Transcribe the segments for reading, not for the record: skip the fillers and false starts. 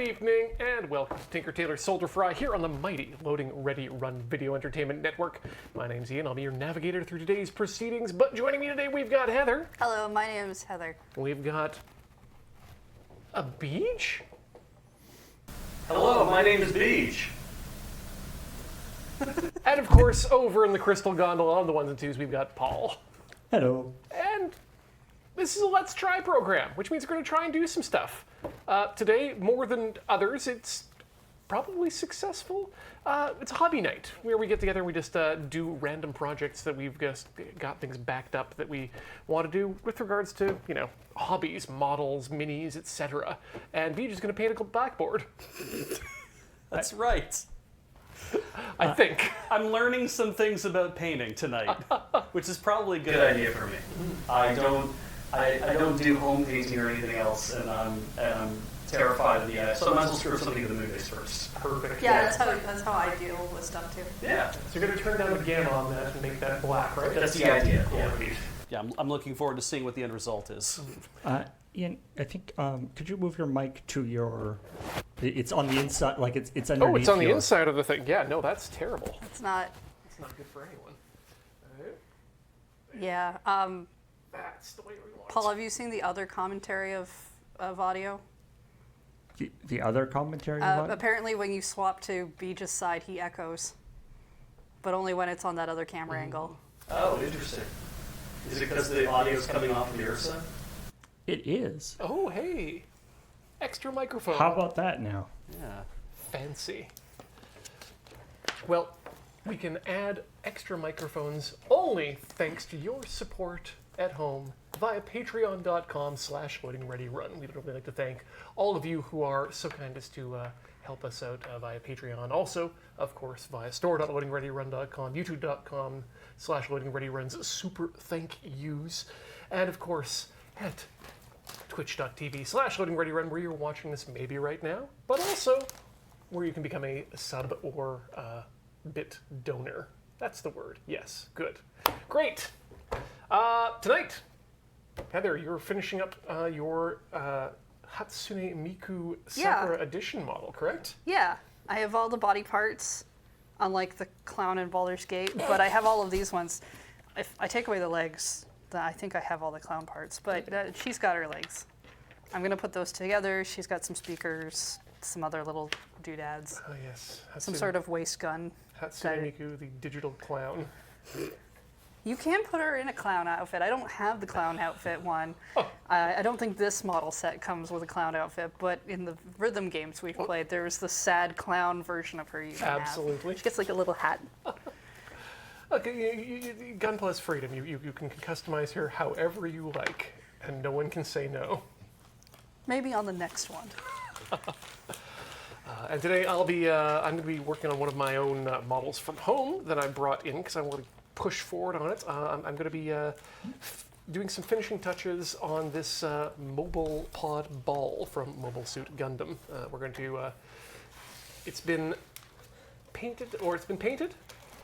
Good evening, and welcome to Tinker Tailor Soldier Fry here on the mighty Loading Ready Run Video Entertainment Network. My name's Ian, I'll be your navigator through today's proceedings, but joining me today we've got Heather. Hello, my name is Heather. We've got a Beach? Hello, my name is Beach. And of course, over in the Crystal Gondola on the ones and twos, we've got Paul. Hello. And this is a Let's Try program, which means we're going to try and do some stuff. Today, more than others, it's probably successful. It's a hobby night where we get together and we just do random projects that we've just got things backed up that we want to do with regards to, you know, hobbies, models, minis, etc. And Beach is going to paint a blackboard. That's right. I think. I'm learning some things about painting tonight, which is probably a good idea for me. I don't do home painting or anything else, and I'm terrified of the idea. So I might as well screw something to the movies first. Perfect. Yeah, that's how I deal with stuff too. Yeah. So you're going to turn down the gamma on that and make that black, right? That's the idea. Yeah. Great. Yeah, I'm looking forward to seeing what the end result is. Ian, I think, could you move your mic to your... It's on the inside, like it's underneath. Oh, it's on the your... inside of the thing. Yeah, no, that's terrible. It's not. It's not good for anyone. Yeah. That's the way we want Paul, it. have you seen the other commentary of audio? The other commentary about it? Apparently, when you swap to Beach's side, he echoes, but only when it's on that other camera angle. Oh, interesting. Is it because the audio's coming off from your side? It is. Oh, hey. Extra microphone. How about that now? Yeah. Fancy. Well, we can add extra microphones only thanks to your support at home via patreon.com/loadingreadyrun. We'd really like to thank all of you who are so kind as to help us out via Patreon. Also, of course, via store.loadingreadyrun.com, youtube.com/loadingreadyrun's super thank yous, and of course, at twitch.tv/loadingreadyrun, where you're watching this maybe right now, but also where you can become a sub or bit donor. That's the word. Yes. Good. Great. Tonight, Heather, you're finishing up your Hatsune Miku Sakura Edition model, correct? Yeah, I have all the body parts, unlike the clown in Baldur's Gate, but I have all of these ones. If I take away the legs, then I think I have all the clown parts, but she's got her legs. I'm going to put those together. She's got some speakers, some other little doodads. Oh, yes. Some sort of waist gun. Hatsune Miku, the digital clown. You can put her in a clown outfit. I don't have the clown outfit one. Oh. I don't think this model set comes with a clown outfit, but in the rhythm games we've played, there's the sad clown version of her you can Absolutely. have. She gets like a little hat. Okay, Gunpla's freedom. You can customize her however you like, and no one can say no. Maybe on the next one. And today I'm going to be working on one of my own models from home that I brought in because I want to push forward on it. I'm going to be doing some finishing touches on this mobile pod ball from Mobile Suit Gundam. We're going to. It's been painted,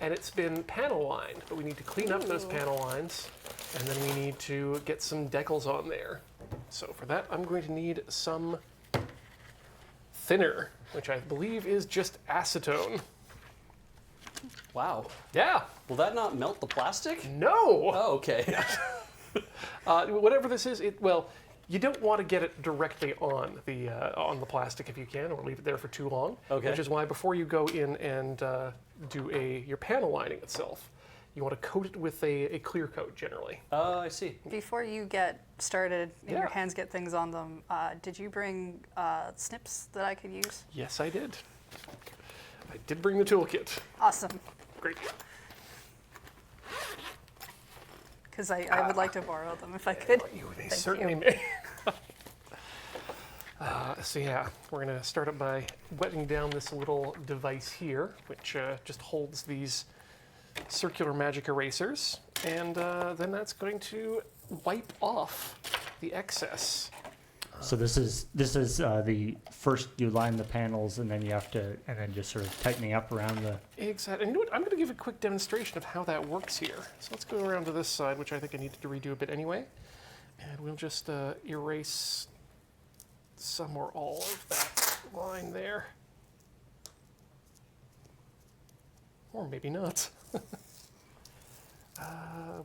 and it's been panel lined, but we need to clean up those panel lines, and then we need to get some decals on there. So for that, I'm going to need some thinner, which I believe is just acetone. Wow. Yeah. Will that not melt the plastic? No. Oh, okay. Whatever this is, you don't want to get it directly on the plastic if you can, or leave it there for too long. Okay. Which is why before you go in and do your panel lining itself, you want to coat it with a clear coat generally. Oh, I see. Before you get started and Yeah. your hands get things on them, did you bring snips that I could use? Yes, I did. I did bring the toolkit. Awesome. Great. Because I would like to borrow them if I could. They certainly may. So yeah, we're going to start up by wetting down this little device here, which just holds these circular magic erasers, and then that's going to wipe off the excess. So this is the first you line the panels and then just sort of tightening up around the... Exactly. And you know what? I'm going to give a quick demonstration of how that works here. So let's go around to this side, which I think I needed to redo a bit anyway. And we'll just erase some or all of that line there. Or maybe not.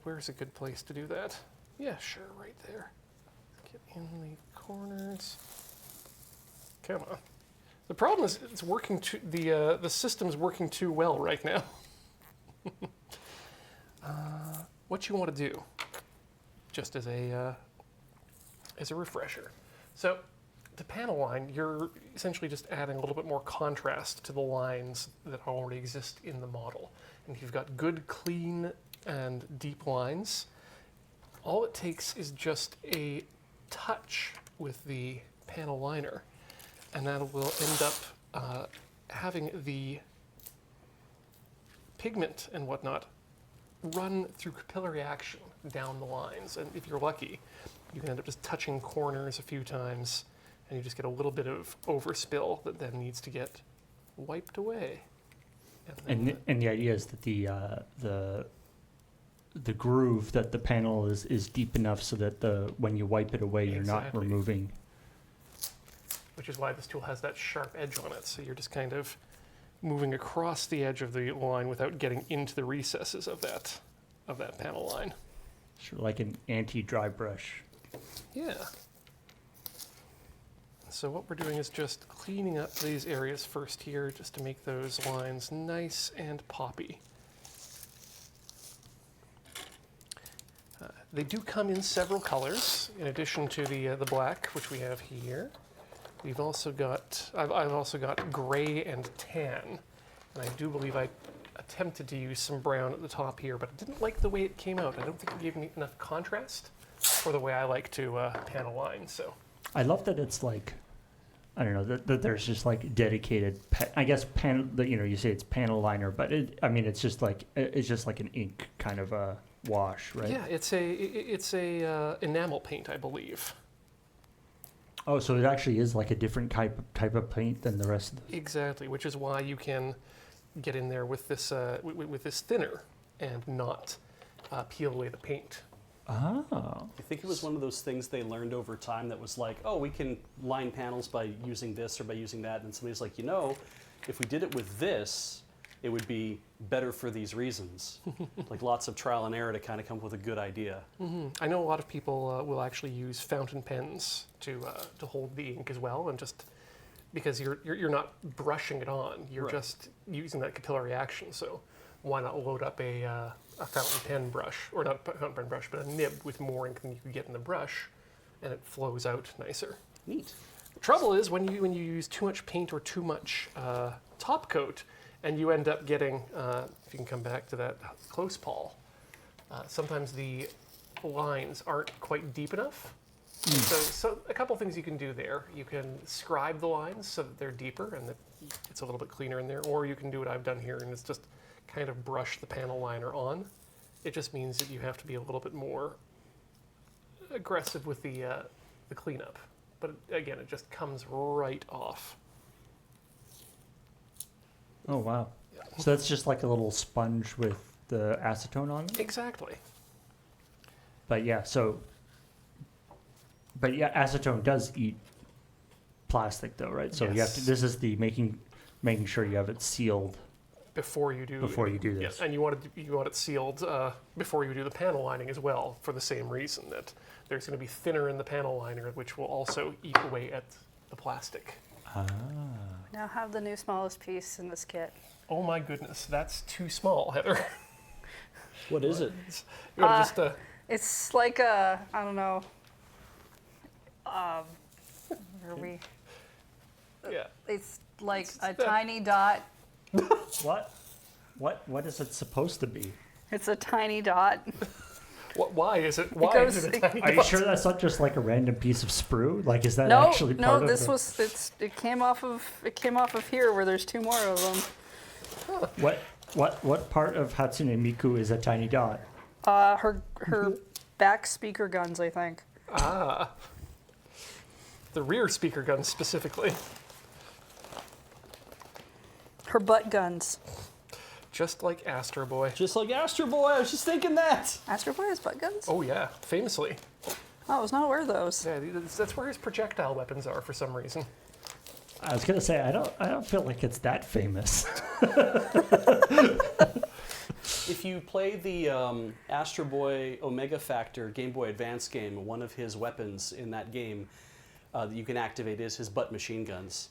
Where's a good place to do that? Yeah, sure, right there. Get in the corners. Come on. The problem is it's working too, the system's working too well right now. What you want to do, just as a refresher. So the panel line, you're essentially just adding a little bit more contrast to the lines that already exist in the model. And if you've got good, clean, and deep lines, all it takes is just a touch with the panel liner, and that will end up having the pigment and whatnot run through capillary action down the lines. And if you're lucky, you can end up just touching corners a few times, and you just get a little bit of overspill that then needs to get wiped away. And the idea is that the groove that the panel is deep enough so that when you wipe it away, you're not Exactly. removing. Which is why this tool has that sharp edge on it. So you're just kind of moving across the edge of the line without getting into the recesses of that panel line. Sort of like an anti-dry brush. Yeah. So what we're doing is just cleaning up these areas first here, just to make those lines nice and poppy. They do come in several colors, in addition to the black, which we have here. We've also got, I've also got gray and tan, and I do believe I attempted to use some brown at the top here, but I didn't like the way it came out. I don't think it gave me enough contrast for the way I like to panel line. So I love that it's like, I don't know, that there's just like dedicated, I guess you say it's panel liner, but it's just like an ink kind of a wash, right? yeah, it's a enamel paint, I believe. Oh, so it actually is like a different type of paint than the rest of the... Exactly, which is why you can get in there with this with this thinner and not peel away the paint. Oh. I think it was one of those things they learned over time that was like, oh, we can line panels by using this or by using that. And somebody's like, if we did it with this, it would be better for these reasons. Like lots of trial and error to kind of come up with a good idea. Mm-hmm. I know a lot of people will actually use fountain pens to hold the ink as well, and just because you're not brushing it on, you're Right. just using that capillary action. So why not load up a fountain pen brush, or not a fountain pen brush, but a nib with more ink than you could get in the brush, and it flows out nicer. Neat. The trouble is when you use too much paint or too much top coat, and you end up getting, if you can come back to that close, Paul, sometimes the lines aren't quite deep enough. So a couple things you can do there. You can scribe the lines so that they're deeper and that it's a little bit cleaner in there, or you can do what I've done here, and it's just kind of brush the panel liner on. It just means that you have to be a little bit more aggressive with the cleanup. But again, it just comes right off. Oh, wow. Yeah. So that's just like a little sponge with the acetone on it? Exactly. But yeah, acetone does eat plastic though, right? So you have to, Yes. this is the making sure you have it sealed Before you do this. Yes, and you want it sealed before you do the panel lining as well, for the same reason that there's going to be thinner in the panel liner, which will also eat away at the plastic. Now have the new smallest piece in this kit. Oh my goodness, that's too small, Heather. What is it? You gotta just It's like a, I don't know, where are we? yeah. It's like It's a the- tiny dot. What is it supposed to be? It's a tiny dot. Why is it? Why goes- is it a tiny Are you dot? sure that's not just like a random piece of sprue? Like, is that No, actually no, part of this the... was it came off of here where there's two more of them. What part of Hatsune Miku is a tiny dot? Her back speaker guns, I think. Ah. The rear speaker gun specifically. Her butt guns. Just like Astro Boy. Just like Astro Boy, I was just thinking that. Astro Boy has butt guns? Oh yeah, famously. Oh, I was not aware of those. Yeah, that's where his projectile weapons are for some reason. I was gonna say I don't feel like it's that famous. If you play the Astro Boy Omega Factor Game Boy Advance game, one of his weapons in that game that you can activate is his butt machine guns.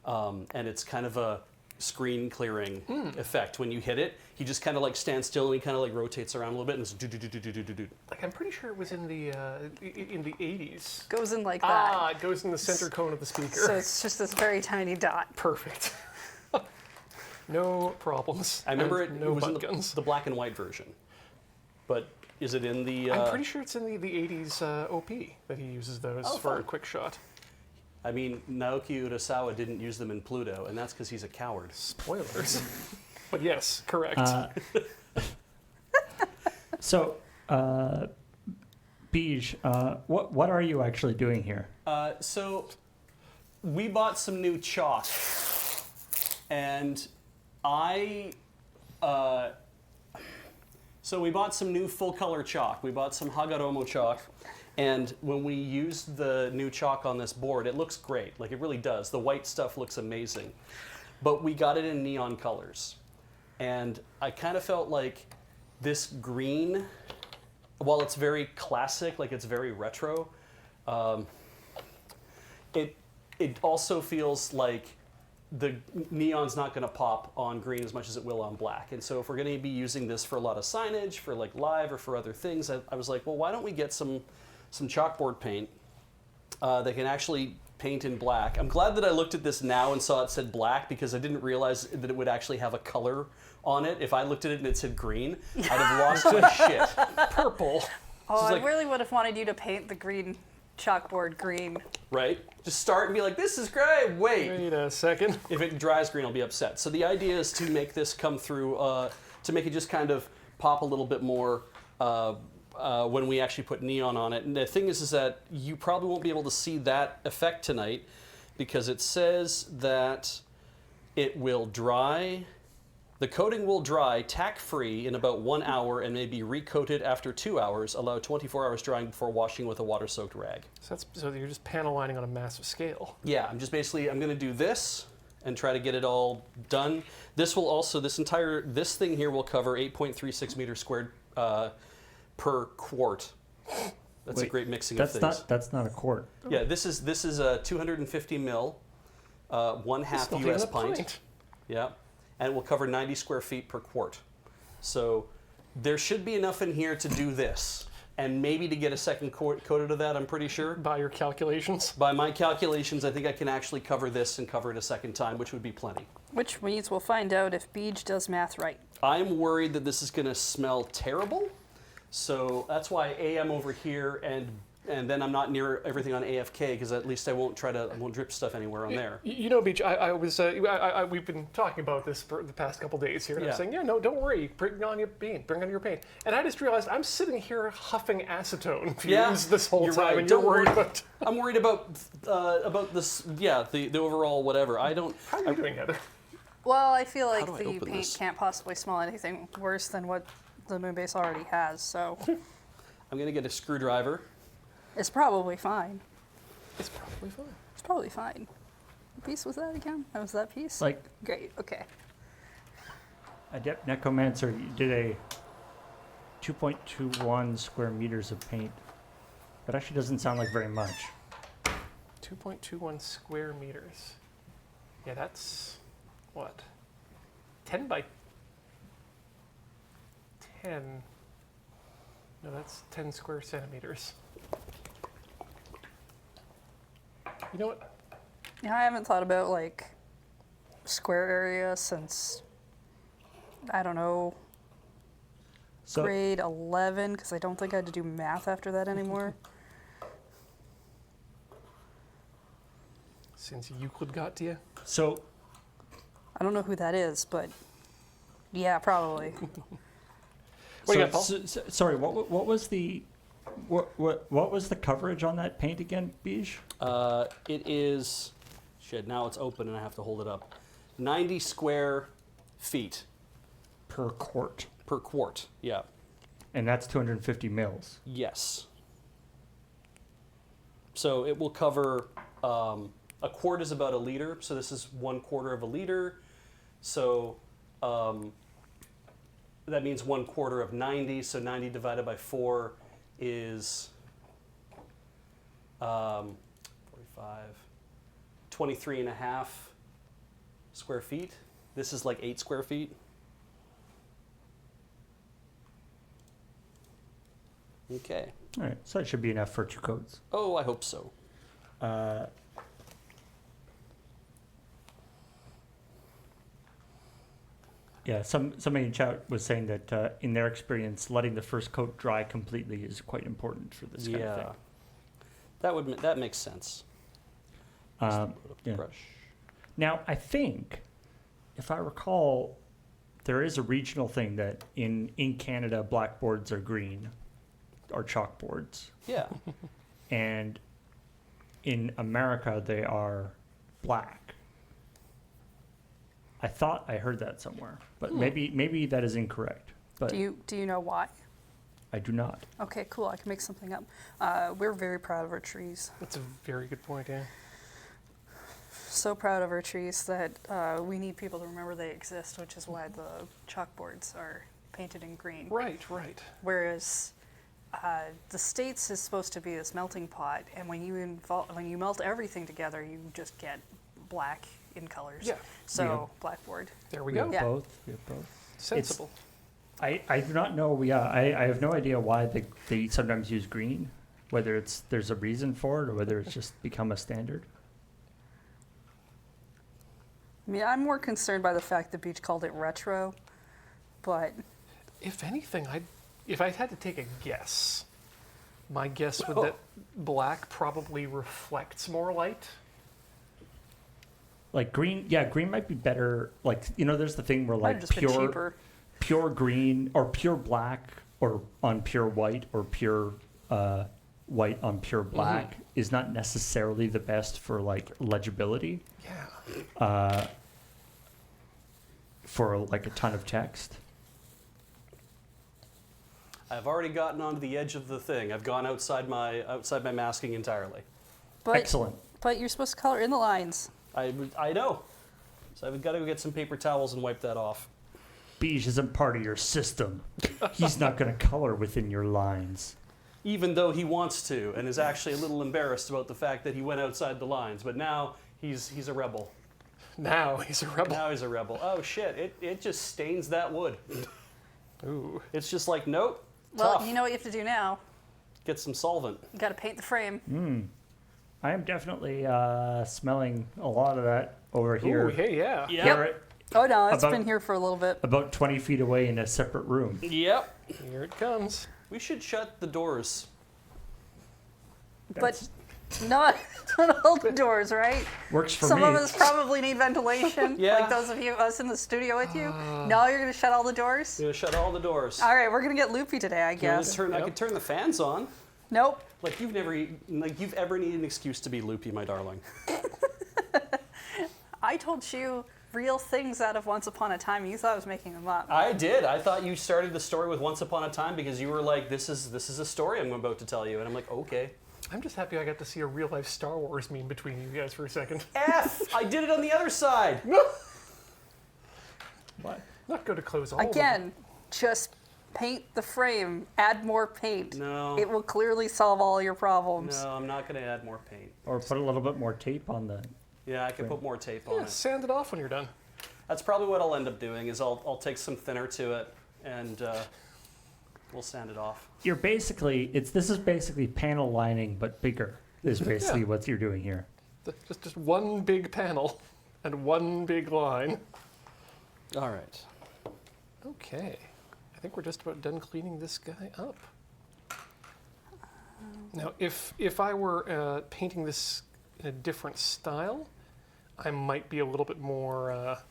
And it's kind of a screen clearing effect. When you hit it, he just kind of like stands still and he kind of like rotates around a little bit and it's do. Like I'm pretty sure it was in the 80s. Goes in like that. Ah, it goes in the center cone of the speaker. So it's just this very tiny dot. Perfect. No problems. I remember And it was in butt guns. the black and white version. But is it in the... I'm pretty sure it's in the 80s OP that he uses those for fun. a quick shot. I mean, Naoki Urasawa didn't use them in Pluto, and that's because he's a coward. Spoilers. But yes, correct. So, Beej, what are you actually doing here? So we bought some new chalk, and so we bought some new full color chalk. We bought some Hagoromo chalk, and when we used the new chalk on this board, it looks great. Like it really does. The white stuff looks amazing, but we got it in neon colors, and I kind of felt like this green, while it's very classic, like it's very retro, it also feels like the neon's not going to pop on green as much as it will on black. And so if we're going to be using this for a lot of signage, for like live or for other things, I was like, well, why don't we get some chalkboard paint that can actually paint in black. I'm glad that I looked at this now and saw it said black, because I didn't realize that it would actually have a color on it. If I looked at it and it said green, I'd have lost my shit. Purple. Oh, It's I like- really would have wanted you to paint the green chalkboard green. Right? Just start and be like, this is great, wait. Wait a second. If it dries green, I'll be upset. So the idea is to make this come through, to make it just kind of pop a little bit more when we actually put neon on it. And the thing is that you probably won't be able to see that effect tonight, because it says that it will dry, the coating will dry tack-free in about 1 hour and may be recoated after 2 hours. Allow 24 hours drying before washing with a water-soaked rag. So you're just panel lining on a massive scale. Yeah, I'm going to do this and try to get it all done. This will also, this thing here will cover 8.36 meters squared per quart. That's a Wait, great mixing of things. That's not a quart. Yeah, this is a 250 mil, 1/2 Not U.S. even a pint. Yeah, and it will cover 90 square feet per quart. So there should be enough in here to do this, and maybe to get a second coated of that. I'm pretty sure. By your calculations. By my calculations, I think I can actually cover this and cover it a second time, which would be plenty. Which means we'll find out if Beej does math right. I'm worried that this is going to smell terrible. So that's why I'm over here, and then I'm not near everything on AFK, because at least I won't drip stuff anywhere on there. You know, Beach, we've been talking about this for the past couple days here, and Yeah. I'm saying, yeah, no, don't worry, bring on your paint. And I just realized I'm sitting here huffing acetone fumes this whole you're time, right. and Don't you're worried worry. about... I'm worried about this. Yeah, the overall whatever. How are you doing, Heather? Well, I feel like do I the open paint this? can't possibly smell anything worse than what the Moonbase already has, so I'm gonna get a screwdriver. it's probably fine. It's probably fine. It's probably fine. What piece was that again? That was that piece? Like Great, okay. Adept Necromancer did a 2.21 square meters of paint. That actually doesn't sound like very much. 2.21 square meters. Yeah, that's, what, 10 by 10. No, that's 10 square centimeters. You know what? Yeah, I haven't thought about like square area since, I don't know, So grade 11, because I don't think I had to do math after that anymore. Since Euclid got to you. so I don't know who that is, but yeah, probably. What do you got, Paul? Sorry, what was the what was the coverage on that paint again, Beej? It is, shit. Now it's open and I have to hold it up. 90 square feet Per quart. per quart. Yeah. And that's 250 mils. Yes. So it will cover a quart is about a liter, so this is 1/4 of a liter. So that means 1/4 of 90. So 90 divided by 4 is 45, 23.5 square feet. This is like 8 square feet. Okay. All right, so that should be enough for 2 coats. Oh, I hope so. Yeah, somebody in chat was saying that in their experience, letting the first coat dry completely is quite important for this kind of thing. That makes sense. Um, Load up the yeah. brush. Now, I think, if I recall, there is a regional thing that in Canada, blackboards are green, or chalkboards, Yeah. and in America, they are black. I thought I heard that somewhere, but maybe that is incorrect. But Do you know why? I do not. Okay, cool. I can make something up. We're very proud of our trees. That's a very good point, yeah. So proud of our trees that we need people to remember they exist, which is why the chalkboards are painted in green. Right, right. Whereas the States is supposed to be this melting pot, and when you melt everything together, you just get black in colors. Yeah. So Yeah. blackboard. There we We go. have Yeah. both. We have both. Sensible. I do not know. I have no idea why they sometimes use green. Whether there's a reason for it or whether it's just become a standard. I mean, I'm more concerned by the fact that Beach called it retro, but If anything, if I had to take a guess, my guess would that black probably reflects more light. Like green, yeah, green might be better. Like there's the thing where might have like just been pure cheaper. pure green or pure black or on pure white or pure white on pure black is not necessarily the best for like legibility Yeah. for like a ton of text. I've already gotten onto the edge of the thing. I've gone outside my masking entirely. But, Excellent. But you're supposed to color in the lines. I know. So I've got to go get some paper towels and wipe that off. Beige isn't part of your system. He's not going to color within your lines. Even though he wants to, and is actually a little embarrassed about the fact that he went outside the lines. But now he's a rebel. Now he's a rebel. Now he's a rebel. Oh shit! It just stains that wood. Ooh. It's just like nope. Well, tough. you know what you have to do now. Get some solvent. You got to paint the frame. I am definitely smelling a lot of that over here. Ooh, hey, yeah. Yep. Here, Oh no, it's About- been here for a little bit. about 20 feet away in a separate room. Yep. Here it comes. We should shut the doors. But not all the doors, right? Works for Some me. of us probably need ventilation. Yeah. Like those of us in the studio with you. No, you're gonna shut all the doors. We're gonna shut all the doors. All right, we're gonna get loopy today, I I guess. could turn the fans on. Nope. Like you've ever needed an excuse to be loopy, my darling. I told you real things out of Once Upon a Time. You thought I was making them up. I did. I thought you started the story with Once Upon a Time because you were like, this is a story I'm about to tell you, and I'm like, okay. I'm just happy I got to see a real life Star Wars meme between you guys for a second. F! I did it on the other side. What? Not go to close all of them. Again, just paint the frame. Add more paint. No. It will clearly solve all your problems. No, I'm not gonna add more paint. Or put a little bit more tape on the... Yeah, I can put more tape Yeah, on it. sand it off when you're done. That's probably what I'll end up doing. Is I'll take some thinner to it and we'll sand it off. You're basically... This is basically panel lining, but bigger, is basically what you're doing here. Just one big panel and one big line. All right. Okay. I think we're just about done cleaning this guy up. Now, if I were painting this in a different style, I might be a little bit more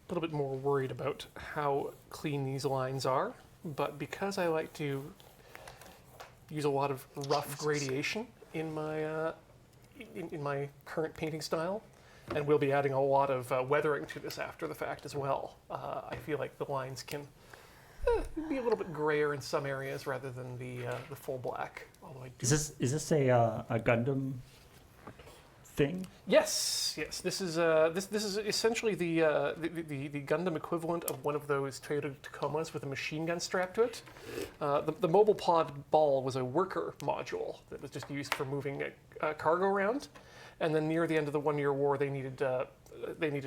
worried about how clean these lines are. But because I like to use a lot of rough gradation in my in my current painting style, and we'll be adding a lot of weathering to this after the fact as well, I feel like the lines can be a little bit grayer in some areas rather than the full black. Although I do. Is this a Gundam thing? Yes. This is essentially the Gundam equivalent of one of those Toyota Tacomas with a machine gun strapped to it. The mobile pod ball was a worker module that was just used for moving cargo around, and then near the end of the 1 year war, they needed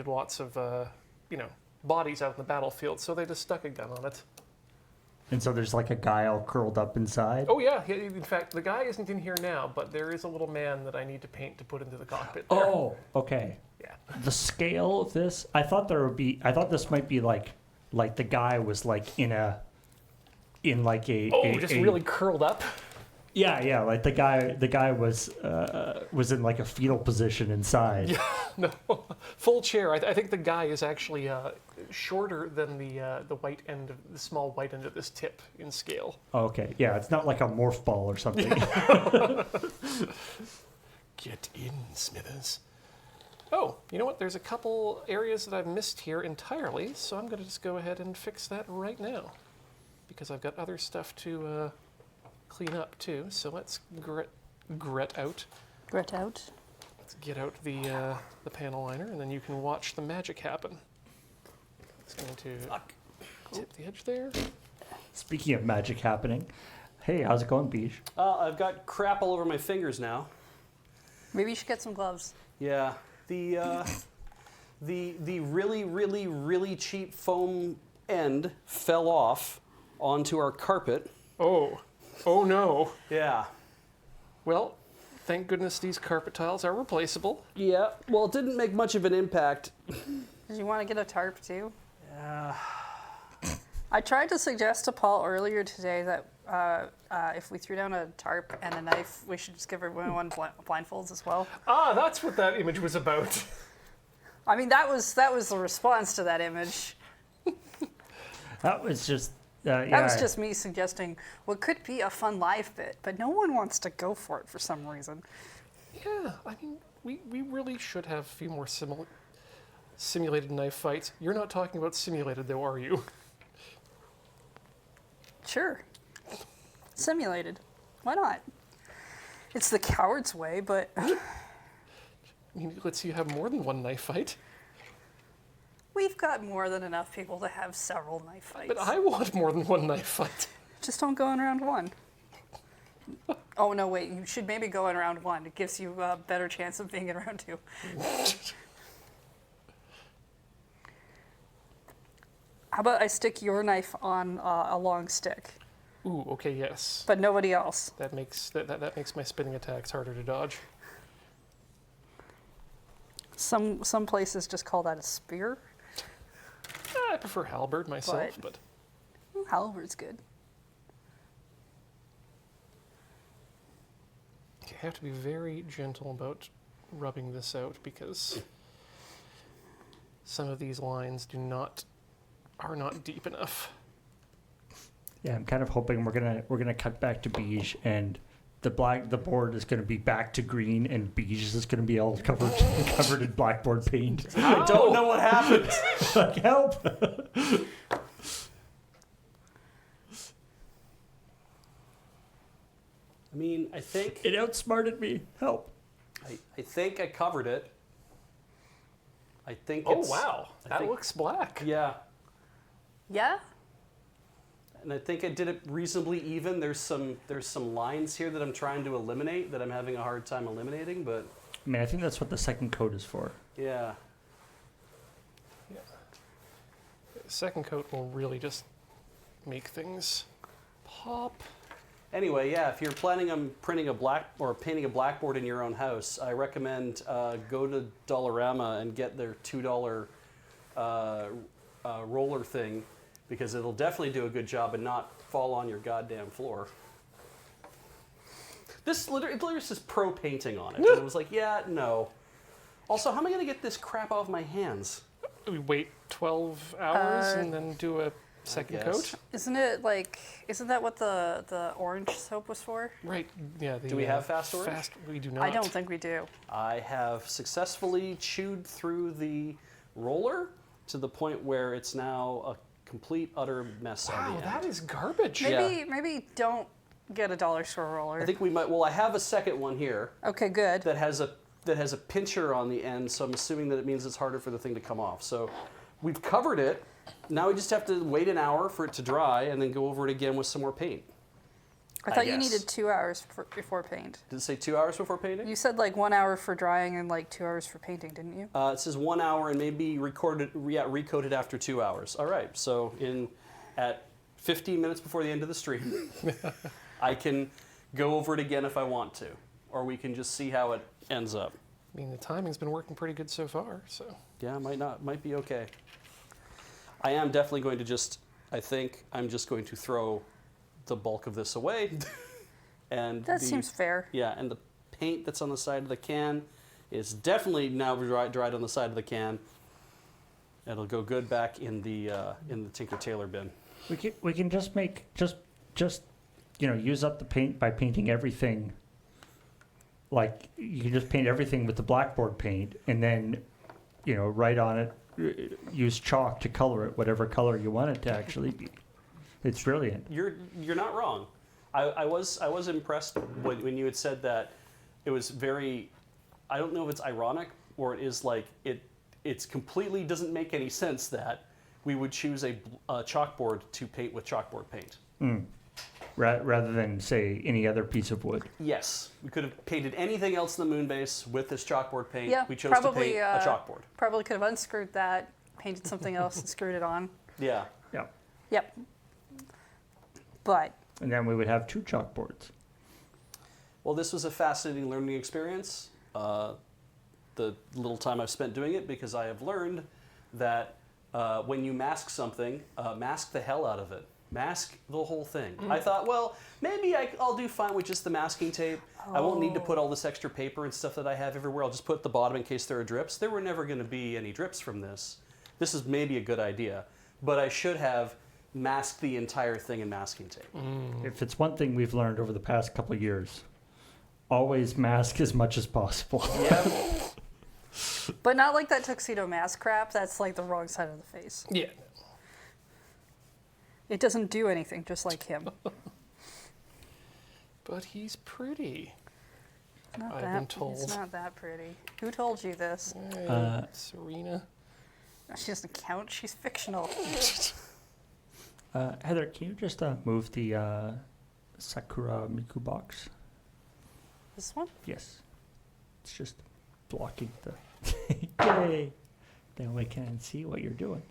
lots of bodies out in the battlefield, so they just stuck a gun on it. And so there's like a guy all curled up inside? Oh yeah, in fact, the guy isn't in here now, but there is a little man that I need to paint to put into the cockpit there. Oh, okay. Yeah. The scale of this, I thought this might be like the guy was like really curled up. Yeah, like the guy was in like a fetal position inside. Yeah, no, full chair. I think the guy is actually shorter than the white end of the small white end of this tip in scale. Okay, yeah, it's not like a morph ball or something. Get in, Smithers. Oh, you know what? There's a couple areas that I've missed here entirely, so I'm going to just go ahead and fix that right now, because I've got other stuff to clean up too. So let's grit out. Grit out. Let's get out the panel liner, and then you can watch the magic happen. It's going to tip the edge there. Speaking of magic happening, hey, how's it going, Beej? I've got crap all over my fingers now. Maybe you should get some gloves. Yeah, the really, really, really cheap foam end fell off onto our carpet. Oh no. Yeah. Well, thank goodness these carpet tiles are replaceable. Yeah. Well, it didn't make much of an impact. Did you want to get a tarp too? Yeah. I tried to suggest to Paul earlier today that if we threw down a tarp and a knife, we should just give everyone blindfolds as well. Ah, that's what that image was about. I mean, that was the response to that image. That was just That was just me suggesting what could be a fun live bit, but no one wants to go for it for some reason. Yeah, I mean, we really should have a few more simulated knife fights. You're not talking about simulated, though, are you? Sure. Simulated. Why not? It's the coward's way, but I mean, it lets you have more than one knife fight. we've got more than enough people to have several knife fights. But I want more than one knife fight. Just don't go in round one. Oh, no, wait. You should maybe go in round one. It gives you a better chance of being in round two. How about I stick your knife on a long stick, Ooh, okay, yes. but nobody else? That makes my spinning attacks harder to dodge. Some places just call that a spear. I prefer halberd myself, but Halberd's good. you have to be very gentle about rubbing this out because some of these lines are not deep enough. Yeah, I'm kind of hoping we're gonna cut back to beige and the board is gonna be back to green and beige is just gonna be all covered in blackboard paint. I don't know what happened. Like, help! I mean, I think It outsmarted me. Help! I think I covered it. I think Oh it's... wow, I that think- looks black. Yeah. Yeah? And I think I did it reasonably even. There's some lines here that I'm trying to eliminate that I'm having a hard time eliminating, but I mean, I think that's what the second coat is for. yeah. Second coat will really just make things pop. Anyway, yeah, if you're planning on painting a blackboard in your own house, I recommend go to Dollarama and get their $2 roller thing, because it'll definitely do a good job and not fall on your goddamn floor. This literally says pro painting on it. And it was like, yeah, no. Also, how am I going to get this crap off my hands? We wait 12 hours and then do a second guess. coat. Isn't that what the orange soap was for? Right. Yeah. Do we have fast orange? We do not. I don't think we do. I have successfully chewed through the roller to the point where it's now a complete utter mess on Wow, the end. that is garbage. Maybe don't get a dollar store roller. I think we might. Well, I have a second one here Okay, good. that has a pincher on the end, so I'm assuming that it means it's harder for the thing to come off. So we've covered it. Now we just have to wait an hour for it to dry and then go over it again with some more paint. I thought you guess. needed 2 hours before paint. Did it say 2 hours before painting? You said like 1 hour for drying and like 2 hours for painting, didn't you? It says 1 hour and maybe recoated after 2 hours. All right, so at 15 minutes before the end of the stream, I can go over it again if I want to, or we can just see how it ends up. I mean, the timing's been working pretty good so far, so. Yeah, might be okay. I am definitely going to I think I'm just going to throw the bulk of this away. And That seems fair. Yeah, and the paint that's on the side of the can is definitely now dried on the side of the can. It'll go good back in the Tinker Tailor bin. We can just make use up the paint by painting everything. Like you can just paint everything with the blackboard paint, and then write on it. Use chalk to color it whatever color you want it to actually be. It's brilliant. You're not wrong. I was impressed when you had said that it was very. I don't know if it's ironic or it is like it's completely doesn't make any sense that we would choose a chalkboard to paint with chalkboard paint. Rather than say any other piece of wood. Yes, we could have painted anything else in the moon base with this chalkboard paint. Yeah, We chose probably, to paint a chalkboard. Probably could have unscrewed that, painted something else, and screwed it on. Yeah. Yeah. Yep. But And then we would have 2 chalkboards. Well, this was a fascinating learning experience. The little time I've spent doing it, because I have learned that when you mask something, mask the hell out of it. Mask the whole thing. I thought, well, maybe I'll do fine with just the masking tape. I won't need to put all this extra paper and stuff that I have everywhere. I'll just put at the bottom in case there are drips. There were never going to be any drips from this. This is maybe a good idea, but I should have masked the entire thing in masking tape. If it's one thing we've learned over the past couple of years, always mask as much as possible. Yeah. But not like that tuxedo mask crap. That's like the wrong side of the face. Yeah. It doesn't do anything, just like him. But he's pretty. Not I've that, been told. He's not that pretty. Who told you this? Serena. She doesn't count. She's fictional. Heather, can you just move the Sakura Miku box? This one? Yes. It's just blocking the... Yay! Then we can see what you're doing.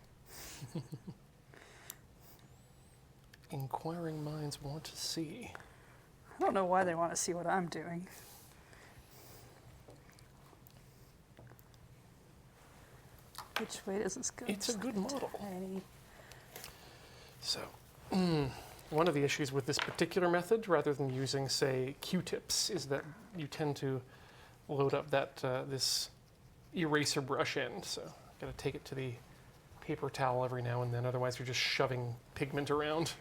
Inquiring minds want to see. I don't know why they want to see what I'm doing. Which way does this go? It's a good model. Okay. So, one of the issues with this particular method, rather than using, say, Q-tips, is that you tend to load up that this eraser brush end. So, got to take it to the paper towel every now and then. Otherwise, you're just shoving pigment around.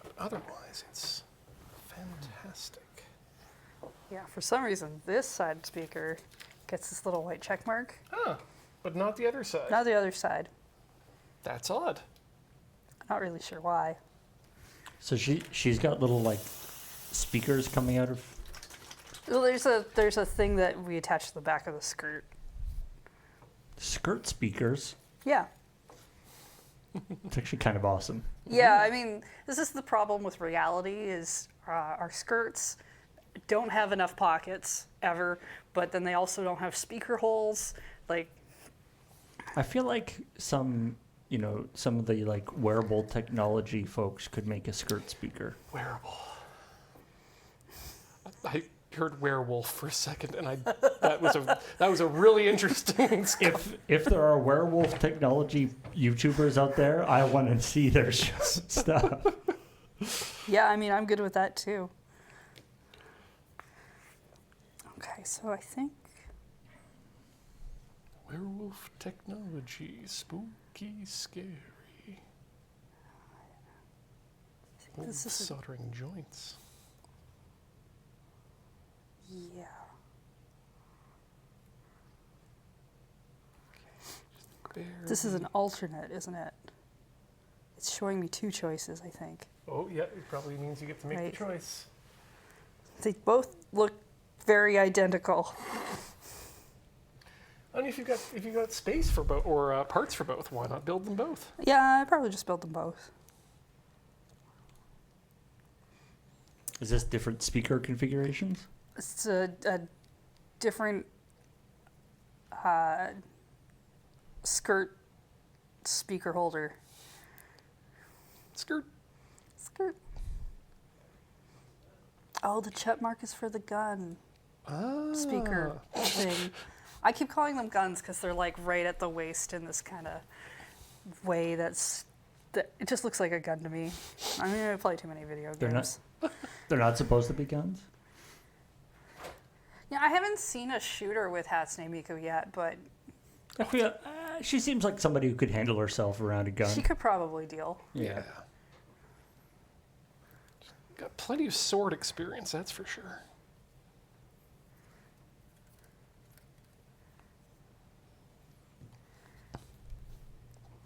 But otherwise, it's fantastic. Yeah, for some reason, this side speaker gets this little white check mark. Huh, but not the other side. Not the other side. That's odd. Not really sure why. So she's got little like speakers coming out of... Well, there's a thing that we attach to the back of the skirt. Skirt speakers. Yeah. It's actually kind of awesome. Yeah, I mean, this is the problem with reality is our skirts don't have enough pockets ever, but then they also don't have speaker holes. Like, I feel like some of the like wearable technology folks could make a skirt speaker. Wearable. I heard werewolf for a second, and that was a really interesting. If there are werewolf technology YouTubers out there, I want to see their stuff. yeah, I mean, I'm good with that too. Okay, so I think Werewolf technology, spooky, scary. Old this is soldering joints. yeah. Bear. This is an alternate, isn't it? It's showing me 2 choices, I think. Oh, yeah, it probably means you get to make Right. the choice. They both look very identical. I mean, if you've got space for both or parts for both, why not build them both? Yeah, I'd probably just build them both. Is this different speaker configurations? It's a different skirt speaker holder. Skirt. Skirt. Oh, the check mark is for the gun speaker thing. I keep calling them guns because they're like right at the waist in this kind of way that it just looks like a gun to me. I mean, I play too many video They're games. They're not supposed to be guns? Yeah, I haven't seen a shooter with Hatsune Miku yet, but She seems like somebody who could handle herself around a gun. she could probably deal. Yeah. Got plenty of sword experience, that's for sure.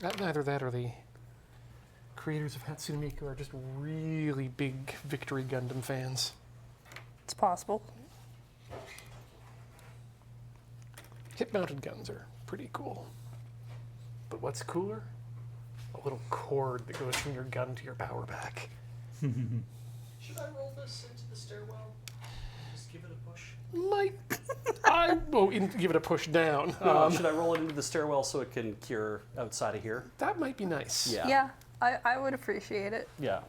Neither that or the creators of Hatsune Miku are just really big Victory Gundam fans. It's possible. Hip-mounted guns are pretty cool. But what's cooler? A little cord that goes from your gun to your power pack. Should I roll this into the stairwell? Just give it a push. Give it a push down. Should I roll it into the stairwell so it can cure outside of here? That might be nice. Yeah, I would appreciate it. Yeah.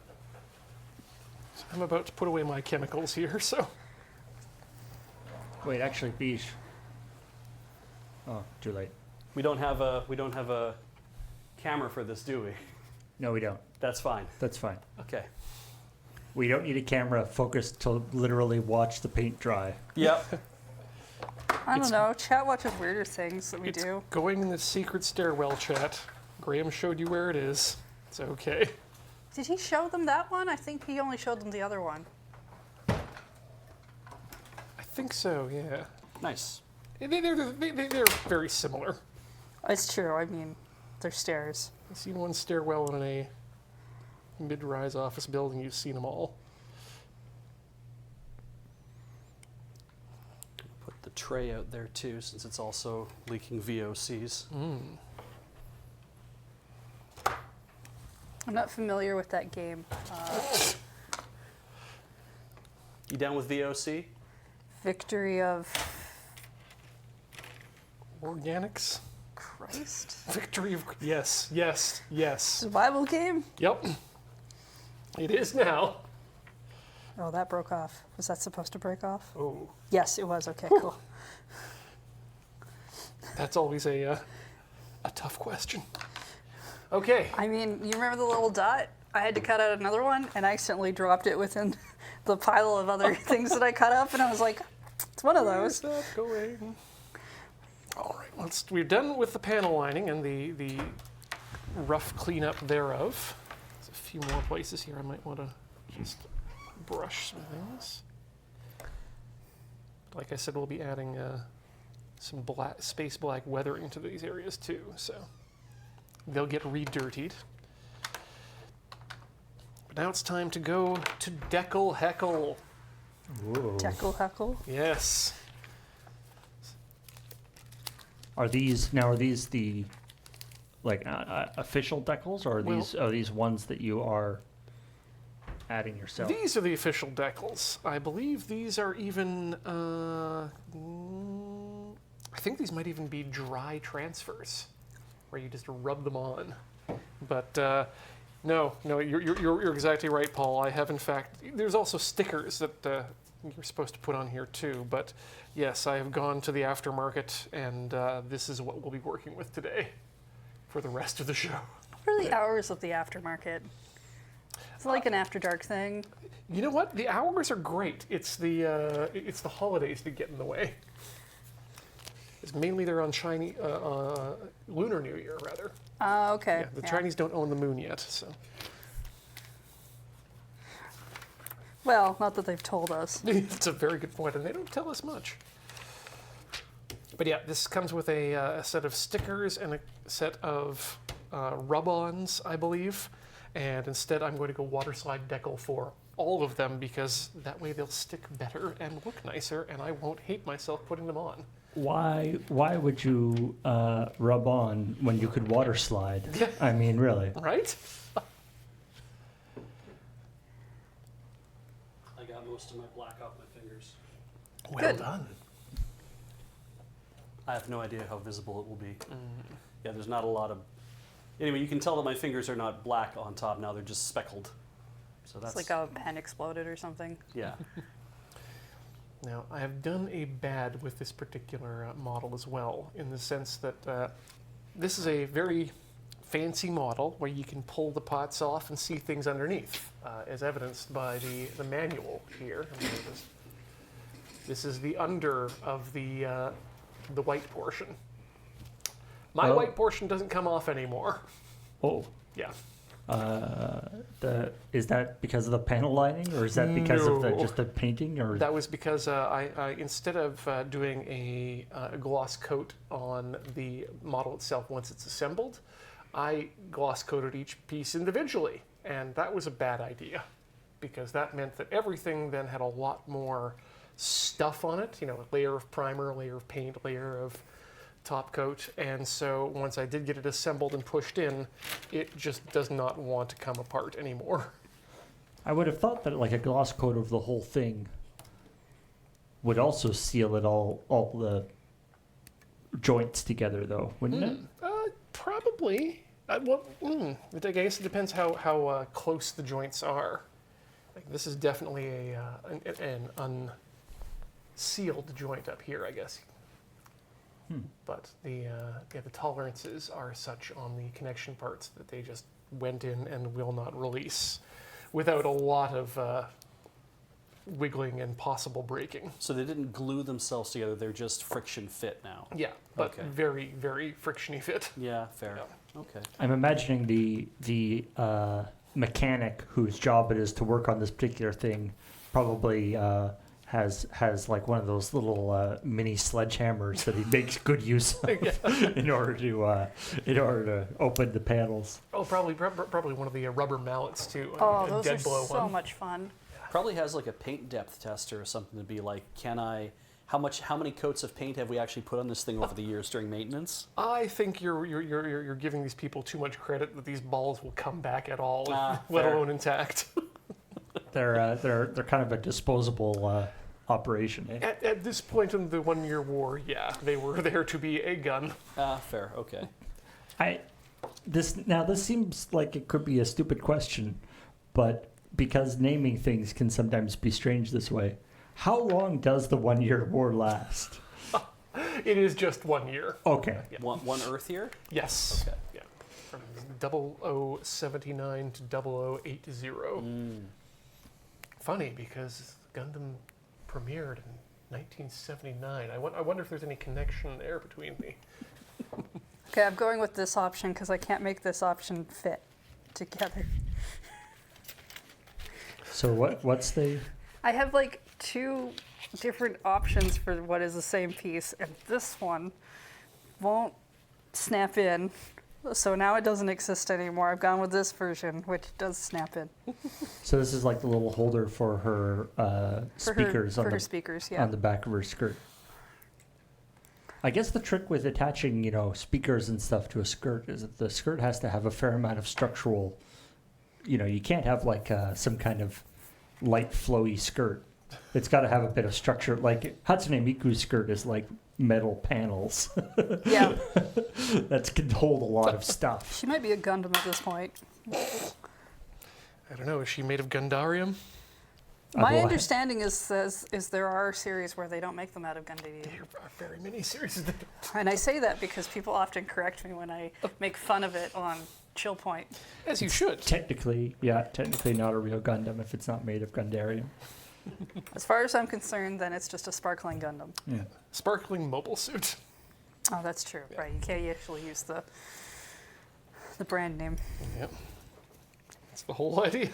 I'm about to put away my chemicals here, so. Wait, actually, Beesh. Oh, too late. We don't have a camera for this, do we? No, we don't. That's fine. That's fine. Okay. We don't need a camera focused to literally watch the paint dry. Yep. I don't know. Chat watches weirder things that we It's do. going in the secret stairwell chat. Graham showed you where it is. It's okay. Did he show them that one? I think he only showed them the other one. I think so, yeah. Nice. They're very similar. It's true. I mean, they're stairs. You've seen one stairwell in a mid-rise office building, you've seen them all. Put the tray out there too, since it's also leaking VOCs. I'm not familiar with that game. You down with VOC? Victory of Organics? Christ. Victory of... Yes. Survival game? Yep. It is now. Oh, that broke off. Was that supposed to break off? Oh, Yes, it was. Okay, cool. that's always a tough question. Okay. I mean, you remember the little dot? I had to cut out another one, and I accidentally dropped it within the pile of other things that I cut up, and I was like, it's one of Where's those. that going? All right, we're done with the panel lining and the rough cleanup thereof. There's a few more places here I might want to just brush some things. Like I said, we'll be adding some space black weathering to these areas too, so they'll get re-dirtied. But now it's time to go to Deckle Heckle. Whoa. Jekyll Heckle. Yes. Are these the like official decals, or are these ones that you are adding yourself? These are the official decals. I believe these are even, I think these might even be dry transfers, where you just rub them on. But no, you're exactly right, Paul. I have, in fact, there's also stickers that you're supposed to put on here too. But yes, I have gone to the aftermarket, and this is what we'll be working with today for the rest of the show. What are the hours of the aftermarket? It's like an after dark thing. You know what? The hours are great. It's the holidays that get in the way. It's mainly they're on Chinese Lunar New Year, rather. Okay. Yeah, the Chinese don't own the moon yet, so. Well, not that they've told us. It's a very good point, and they don't tell us much. But yeah, this comes with a set of stickers and a set of rub-ons, I believe. And instead, I'm going to go water slide decal for all of them because that way they'll stick better and look nicer, and I won't hate myself putting them on. Why would you rub on when you could water slide? Yeah. I mean, really. Right? I got most of my black off my fingers. Well Good. done. I have no idea how visible it will be. Yeah, there's not a lot of... Anyway, you can tell that my fingers are not black on top now, they're just speckled. So that's... It's like a pen exploded or something. Yeah. Now, I have done a bad with this particular model as well, in the sense that this is a very fancy model where you can pull the pots off and see things underneath, as evidenced by the manual here. This is the under of the white portion. My Oh. white portion doesn't come off anymore. Oh. Yeah. Is that because of the panel lining, or is that because of No. just the painting, or That was because I instead of doing a gloss coat on the model itself once it's assembled, I gloss coated each piece individually, and that was a bad idea because that meant that everything then had a lot more stuff on it. You know, a layer of primer, a layer of paint, layer of top coat, and so once I did get it assembled and pushed in, it just does not want to come apart anymore. I would have thought that like a gloss coat of the whole thing would also seal it all the joints together, though, wouldn't it? Probably. I guess it depends how close the joints are. Like, this is definitely an unsealed joint up here, I guess. But the tolerances are such on the connection parts that they just went in and will not release without a lot of wiggling and possible breaking. So they didn't glue themselves together, they're just friction fit now. Yeah, but Okay. very, very frictiony fit. Yeah, fair. Yeah. Okay. I'm imagining the mechanic whose job it is to work on this particular thing probably has like one of those little mini sledgehammers that he makes good use of in order to open the panels. Oh, probably one of the rubber mallets too. Oh, a those dead are blow so one. much fun. Probably has like a paint depth tester or something to be like, how many coats of paint have we actually put on this thing over the years during maintenance? I think you're giving these people too much credit that these balls will come back at all, let Fair. alone intact. They're kind of a disposable operation. Eh? At this point in the 1 year war, yeah, they were there to be a gun. Fair, okay. This seems like it could be a stupid question, but because naming things can sometimes be strange this way, how long does the 1 year war last? It is just 1 year. Okay. Yeah. One Earth year? Yes. Okay. Yeah. From 0079 to 0080. Funny because Gundam premiered in 1979. I wonder if there's any connection there between the... Okay, I'm going with this option because I can't make this option fit together. So what's the... I have like two different options for what is the same piece, and this one won't snap in. So now it doesn't exist anymore. I've gone with this version, which does snap in. So this is like the little holder for her speakers for her speakers, yeah. on the back of her skirt. I guess the trick with attaching, speakers and stuff to a skirt is that the skirt has to have a fair amount of structural. You can't have like some kind of light flowy skirt. It's got to have a bit of structure. Like Hatsune Miku's skirt is like metal panels. Yeah. That can hold a lot of stuff. She might be a Gundam at this point. I don't know, is she made of Gundarium? My Otherwise- understanding is there are series where they don't make them out of Gundam. There are very many series that And I say that because people often correct me when I make fun of it on Chill Point. as you should. Technically not a real Gundam if it's not made of Gundarium. As far as I'm concerned, then it's just a sparkling Gundam. Yeah. Sparkling mobile suit. Oh, that's true. Right, you can't actually use the brand name. Yep. That's the whole idea.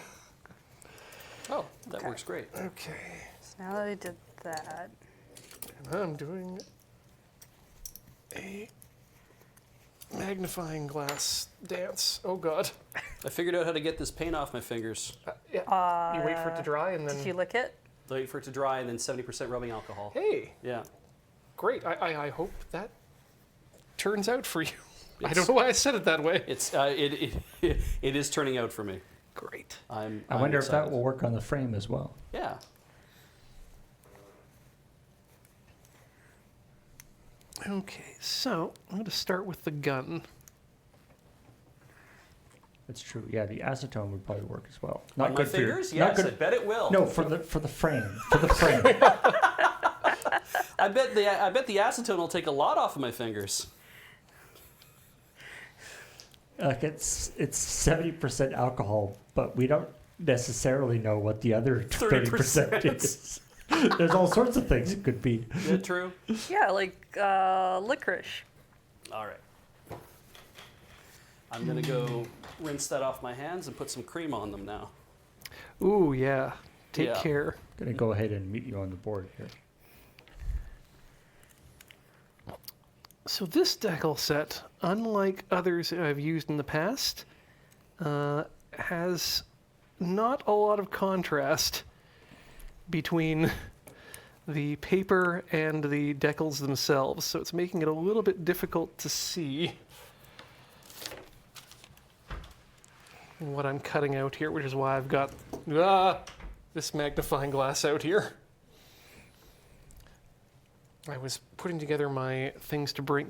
Oh, that Okay. works great. Okay. So now that I did that, And I'm doing a magnifying glass dance. Oh God. I figured out how to get this paint off my fingers. Yeah. You wait for it to dry and then. Did you lick it? Wait for it to dry and then 70% rubbing alcohol. Hey, Yeah. great. I hope that turns out for you. I don't know why I said it that way. It's it is turning out for me. Great. I wonder if that excited. will work on the frame as well. Yeah. Okay, so I'm going to start with the gun. That's true. Yeah, the acetone would probably work as well. On my good for your- fingers? not Yes, I good- bet it will. No, for the frame. For the frame. I bet the acetone will take a lot off of my fingers. Like it's 70% alcohol, but we don't necessarily know what the other 30% is. There's all sorts of things it could be. Is that true? Yeah, like licorice. All right. I'm gonna go rinse that off my hands and put some cream on them now. Ooh, yeah. Take Yeah. care. Gonna go ahead and meet you on the board here. So this decal set, unlike others I've used in the past, has not a lot of contrast between the paper and the decals themselves, so it's making it a little bit difficult to see what I'm cutting out here, which is why I've got this magnifying glass out here. I was putting together my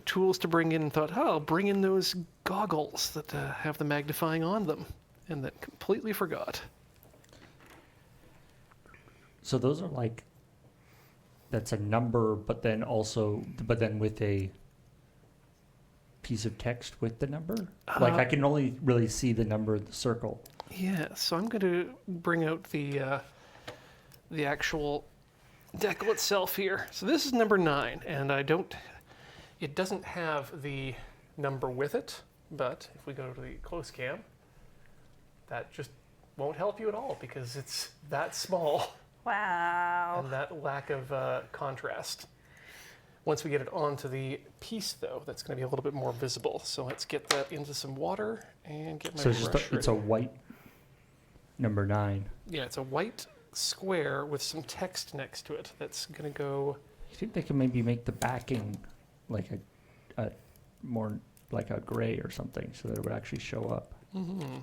tools to bring in, and thought, oh, I'll bring in those goggles that have the magnifying on them, and then completely forgot. So those are like, that's a number, but then with a piece of text with the number? Like I can only really see the number of the circle. Yeah, so I'm going to bring out the actual decal itself here. So this is number 9, and it doesn't have the number with it, but if we go to the close cam, that just won't help you at all because it's that small Wow. and that lack of contrast. Once we get it onto the piece, though, that's going to be a little bit more visible. So let's get that into some water and get my So it's brush it's a ready. white number 9. Yeah, it's a white square with some text next to it that's going to go... You think they can maybe make the backing like a more like a gray or something so that it would actually show up? Mm-hmm.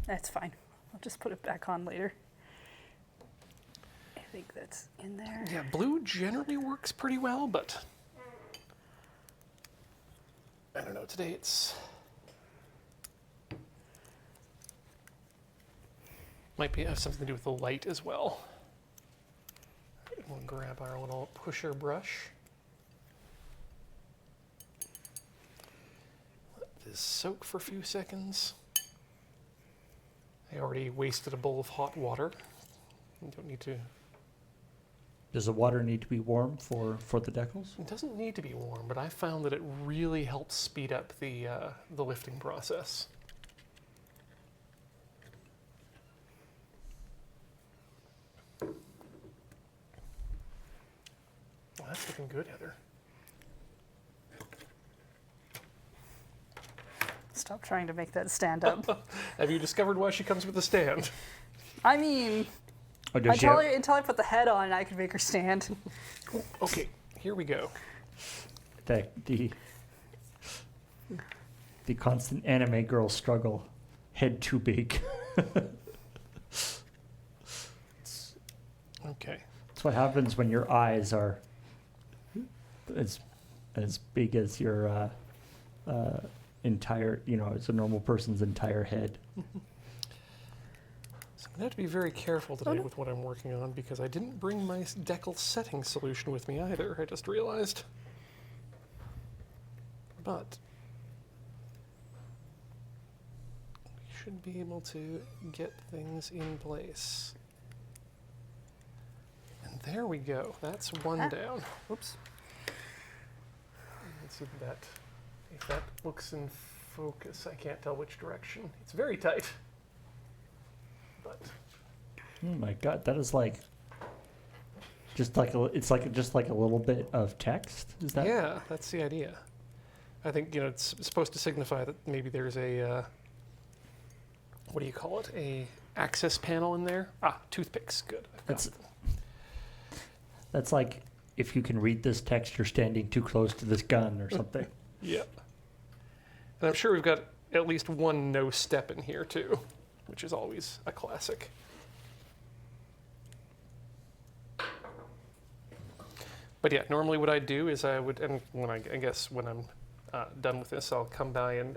That's fine. I'll just put it back on later. I think that's in there. Yeah, blue generally works pretty well, but I don't know, today it's... Might have something to do with the light as well. We'll grab our little pusher brush. Let this soak for a few seconds. I already wasted a bowl of hot water. You don't need to... Does the water need to be warm for the decals? It doesn't need to be warm, but I found that it really helps speed up the lifting process. Well, that's looking good, Heather. Stop trying to make that stand up. Have you discovered why she comes with a stand? I mean, Or does she have- until I put the head on, I could make her stand. Okay, here we go. the constant anime girl struggle, head too big. Okay. That's what happens when your eyes are as big as your entire, as a normal person's entire head. So I'm going to have to be very careful today with what I'm working on because I didn't bring my decal setting solution with me either, I just realized. But we should be able to get things in place. And there we go. That's one down. Whoops. Let's see if that looks in focus. I can't tell which direction. It's very tight. But Oh my god, that is like just like a little bit of text. Is that? Yeah, that's the idea. I think, it's supposed to signify that maybe there's a, what do you call it? A access panel in there? Toothpicks. Good. That's like if you can read this text, you're standing too close to this gun or something. Yeah. And I'm sure we've got at least one no step in here too, which is always a classic. But yeah, normally what I do is I guess when I'm done with this, I'll come by and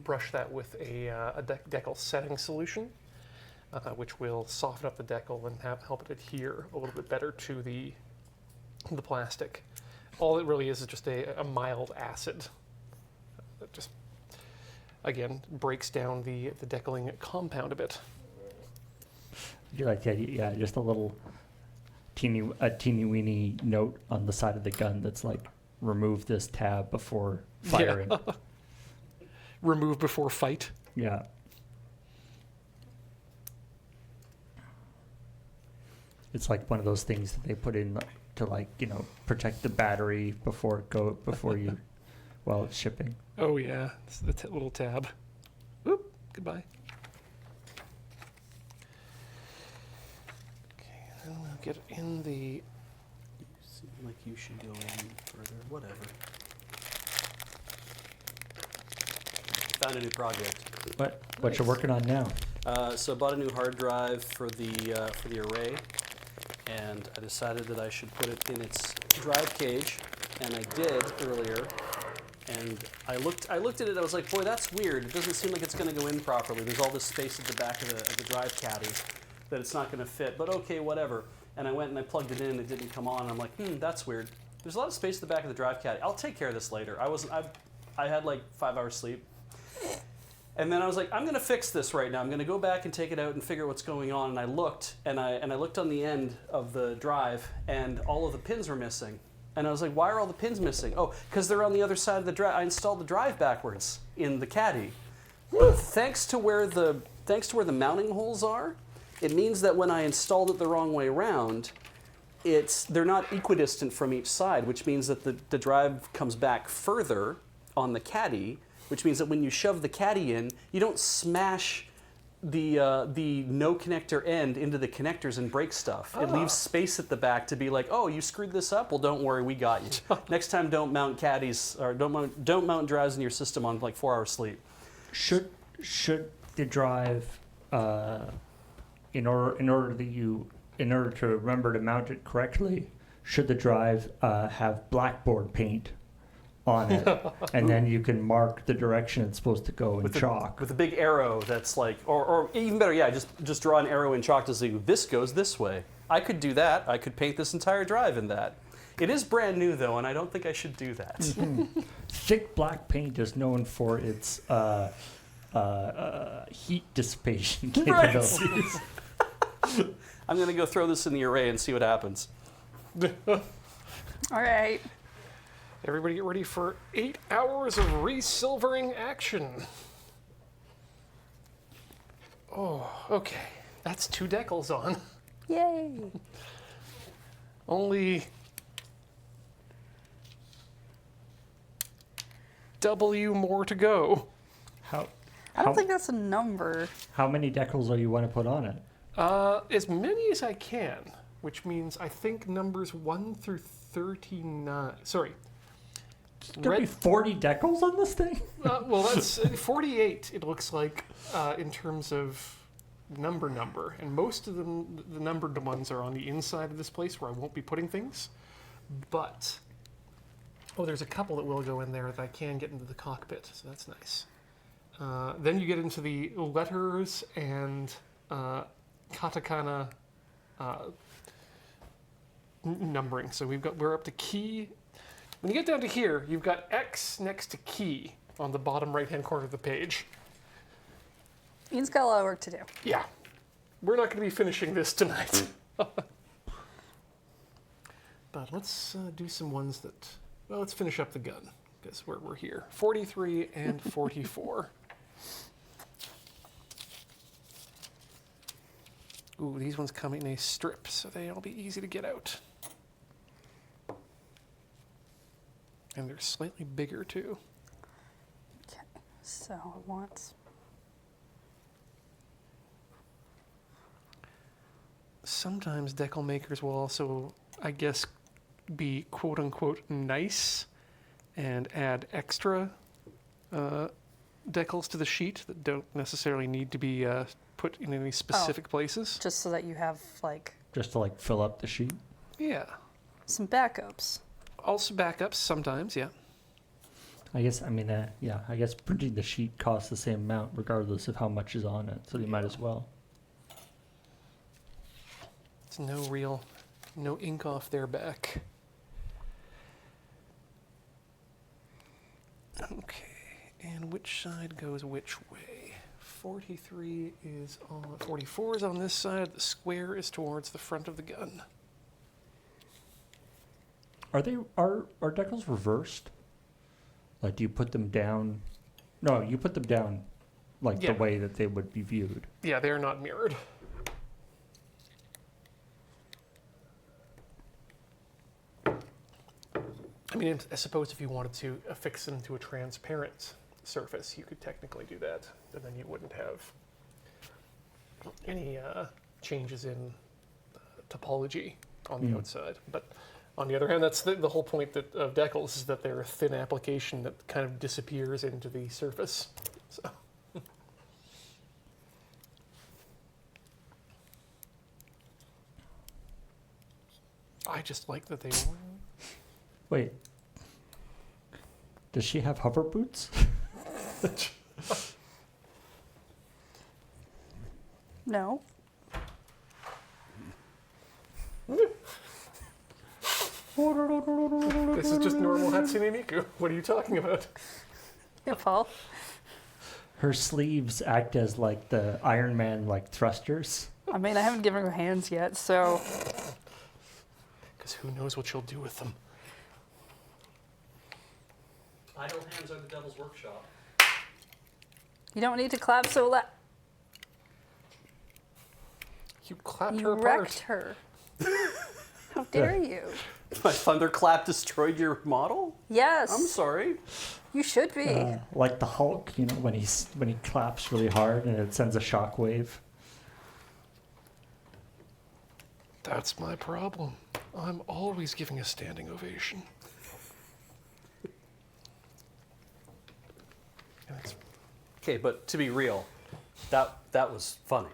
brush that with a decal setting solution, which will soften up the decal and help it adhere a little bit better to the plastic. All it really is just a mild acid that just, again, breaks down the decaling compound a bit. You like that? Yeah, just a little teeny weeny note on the side of the gun that's like, remove this tab before firing. Yeah. Remove before fight. Yeah. It's like one of those things that they put in to protect the battery before you while it's shipping. Oh yeah, it's the little tab. Oop, goodbye. Okay, then we'll get it in the... You seem like you should go in further. Whatever. Found a new project. What you're working on now? So I bought a new hard drive for the array, and I decided that I should put it in its drive cage, and I did earlier. And I looked at it. I was like, boy, that's weird. It doesn't seem like it's going to go in properly. There's all this space at the back of the drive caddy that it's not going to fit. But okay, whatever. And I went and I plugged it in. It didn't come on. I'm like, that's weird. There's a lot of space at the back of the drive caddy. I'll take care of this later. I had like 5 hours sleep. And then I was like, I'm going to fix this right now. I'm going to go back and take it out and figure out what's going on. And I looked, and I looked on the end of the drive, and all of the pins were missing. And I was like, why are all the pins missing? Oh, because they're on the other side of the drive. I installed the drive backwards in the caddy. But thanks to where the mounting holes are, it means that when I installed it the wrong way around, they're not equidistant from each side, which means that the drive comes back further on the caddy, which means that when you shove the caddy in, you don't smash the no connector end into the connectors and break stuff. It leaves space at the back to be like, oh, you screwed this up? Well, don't worry, we got you. Next time, don't mount caddies or don't mount drives in your system on like 4 hours sleep. Should the drive, in order to remember to mount it correctly, should the drive have blackboard paint on it, and then you can mark the direction it's supposed to go in chalk. With a big arrow that's like, or even better, yeah, just draw an arrow in chalk to say, this goes this way. I could do that. I could paint this entire drive in that. It is brand new, though, and I don't think I should do that. Thick black paint is known for its heat dissipation capabilities. Right. I'm going to go throw this in the array and see what happens. All right. Everybody get ready for 8 hours of resilvering action. Oh, okay. That's 2 decals on. Yay. Only W more to go. I don't think that's a number. How many decals do you want to put on it? As many as I can, which means I think numbers 1 through 39. Sorry. There's going to be 40 decals on this thing? Well, that's 48, it looks like, in terms of number. And most of them, the numbered ones are on the inside of this place where I won't be putting things. But, there's a couple that will go in there that I can get into the cockpit, so that's nice. Then you get into the letters and katakana numbering. So we're up to key. When you get down to here, you've got X next to key on the bottom right-hand corner of the page. Ian's got a lot of work to do. Yeah. We're not going to be finishing this tonight. But let's do some ones that... Well, let's finish up the gun, because we're here. 43 and 44. Ooh, these ones come in a strip, so they'll be easy to get out. And they're slightly bigger too. Okay, so it wants. Sometimes decal makers will also, I guess, be quote unquote nice and add extra decals to the sheet that don't necessarily need to be put in any specific places. Just so that you have like Just to like fill up the sheet. Yeah. some backups. Also backups sometimes, yeah. I guess, I mean, yeah, I guess printing the sheet costs the same amount regardless of how much is on it, so you might as well. It's no ink off their back. Okay, and which side goes which way? 43 is on, 44 is on this side, the square is towards the front of the gun. Are decals reversed? Like, do you put them down? No, you put them down like Yeah. the way that they would be viewed. Yeah, they're not mirrored. I mean, I suppose if you wanted to affix them to a transparent surface, you could technically do that, and then you wouldn't have any changes in topology on the outside. But on the other hand, that's the whole point of decals, is that they're a thin application that kind of disappears into the surface. So. I just like that they. Wait. Does she have hover boots? No. This is just normal Hatsune Miku. What are you talking about? Yeah, Paul. Her sleeves act as like the Iron Man like thrusters. I mean, I haven't given her hands yet, so Because who knows what she'll do with them. Idle hands are the devil's workshop. you don't need to clap so loud. You clapped You her wrecked apart. her. How dare you? My thunderclap destroyed your model? Yes. I'm sorry. You should be. Like the Hulk, you know, when he claps really hard and it sends a shockwave. That's my problem. I'm always giving a standing ovation. And it's Okay, but to be real, that was funny.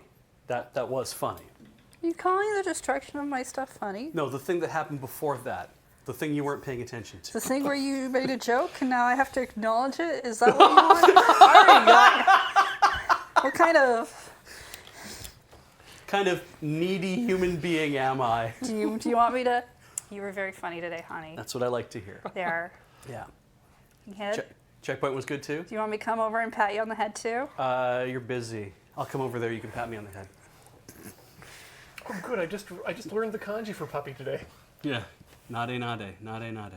That was funny. Are you calling the destruction of my stuff funny? No, the thing that happened before that, the thing you weren't paying attention to. The thing where you made a joke and now I have to acknowledge it? Is that what you want? I already got. What kind of needy human being am I? do you want me to? You were very funny today, honey. That's what I like to hear. There. Yeah. Head. Checkpoint was good too? Do you want me to come over and pat you on the head too? You're busy. I'll come over there. You can pat me on the head. oh, good. I just learned the kanji for puppy today. Yeah. Nade, nade, nade, nade.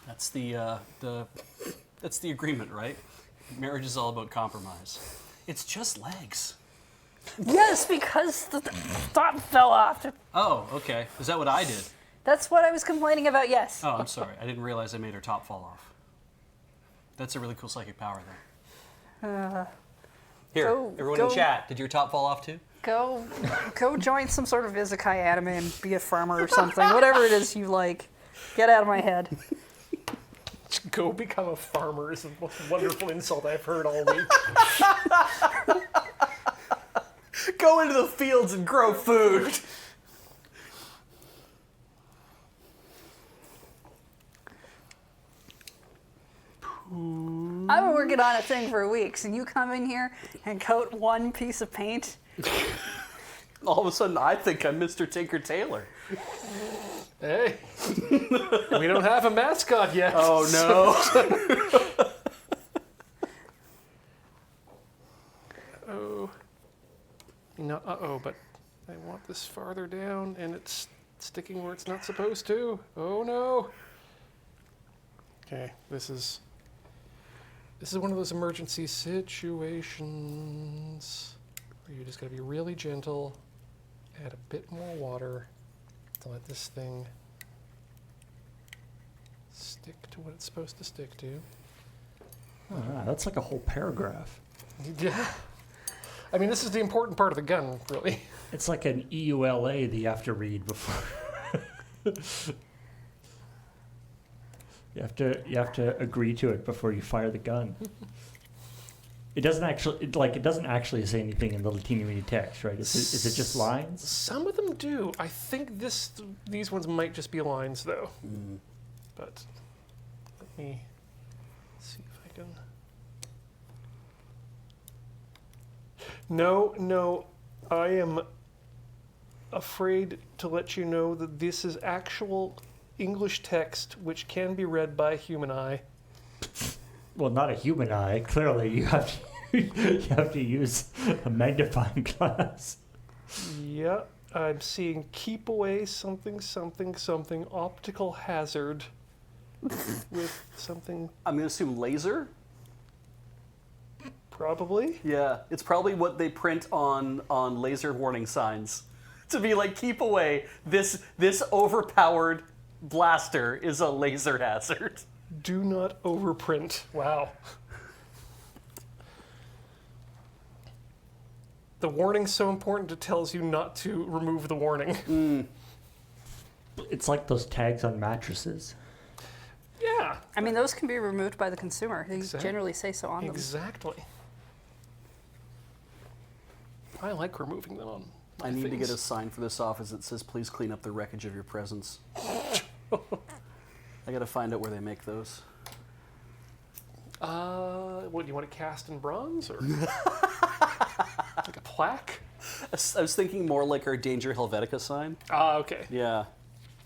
That's that's the agreement, right? Marriage is all about compromise. It's just legs. Yes, because the top fell off. Oh, okay. Is that what I did? That's what I was complaining about, yes. Oh, I'm sorry. I didn't realize I made her top fall off. That's a really cool psychic power there. Here, everyone in chat, did your top fall off too? Go join some sort of isekai anime and be a farmer or something. Whatever it is you like. Get out of my head. Go become a farmer is the most wonderful insult I've heard all week. Go into the fields and grow food. I've been working on a thing for weeks, and you come in here and coat one piece of paint. All of a sudden, I think I'm Mr. Tinker Tailor. Hey, we don't have a mascot yet. Oh no. Oh, no, but I want this farther down, and it's sticking where it's not supposed to. Oh no. Okay, this is one of those emergency situations. you just got to be really gentle, add a bit more water to let this thing stick to what it's supposed to stick to. Oh, wow, that's like a whole paragraph. Yeah. I mean, this is the important part of the gun, really. It's like an EULA that you have to read before. You have to agree to it before you fire the gun. It doesn't actually say anything in little teeny weeny text, right? Is it just lines? Some of them do. I think these ones might just be lines, though. But let me see if I can. No, I am afraid to let you know that this is actual English text which can be read by a human eye. Well, not a human eye. Clearly, you have to use a magnifying glass. Yeah, I'm seeing keep away something optical hazard with something I'm going to assume laser? probably. Yeah, it's probably what they print on laser warning signs. To be like, keep away, this overpowered blaster is a laser hazard. Do not overprint. Wow. The warning's so important it tells you not to remove the warning. It's like those tags on mattresses. Yeah. I mean, those can be removed by the consumer. They Exactly. generally say so on them. Exactly. I like removing them on my I need to things. get a sign for this office that says, please clean up the wreckage of your presence. I gotta find out where they make those. What, do you want it cast in bronze or like a plaque? I was thinking more like our Danger Helvetica sign. Okay. Yeah.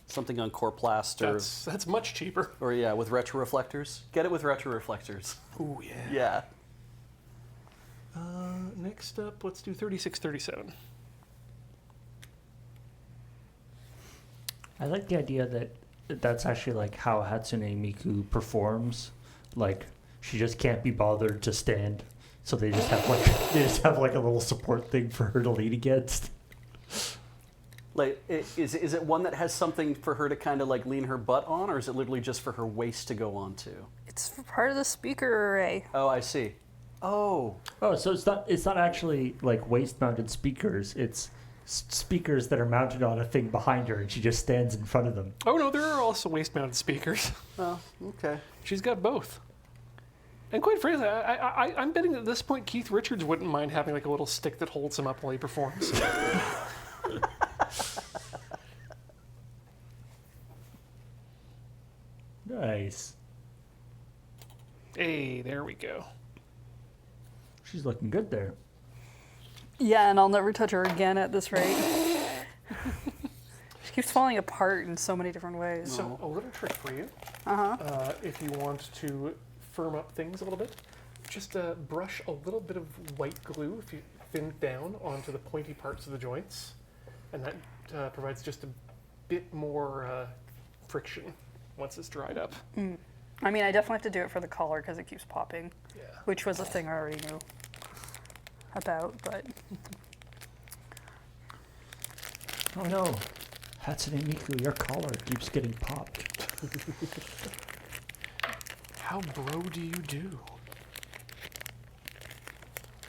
Something on Corplast or, That's much cheaper. or yeah, with retroreflectors. Get it with retroreflectors. Ooh, yeah. Yeah. Next up, let's do 3637. I like the idea that that's actually like how Hatsune Miku performs. Like she just can't be bothered to stand, so they just have like a little support thing for her to lean against. Like, is it one that has something for her to kind of like lean her butt on, or is it literally just for her waist to go onto? It's part of the speaker array. Oh, I see. Oh, Oh, so it's not actually like waist-mounted speakers. It's speakers that are mounted on a thing behind her, and she just stands in front of them. Oh, no, there are also waist-mounted speakers. oh, okay. She's got both. And quite frankly, I'm betting at this point Keith Richards wouldn't mind having like a little stick that holds him up while he performs. Nice. Hey, there we go. She's looking good there. Yeah, and I'll never touch her again at this rate. She keeps falling apart in so many different ways. So a little trick for you. If you want to firm up things a little bit, just brush a little bit of white glue if you thin it down onto the pointy parts of the joints, and that provides just a bit more friction once it's dried up. I mean, I definitely have to do it for the collar because it keeps popping, Yeah. which was a thing I already knew about, but Oh no, Hatsune Miku, your collar keeps getting popped. How bro do you do?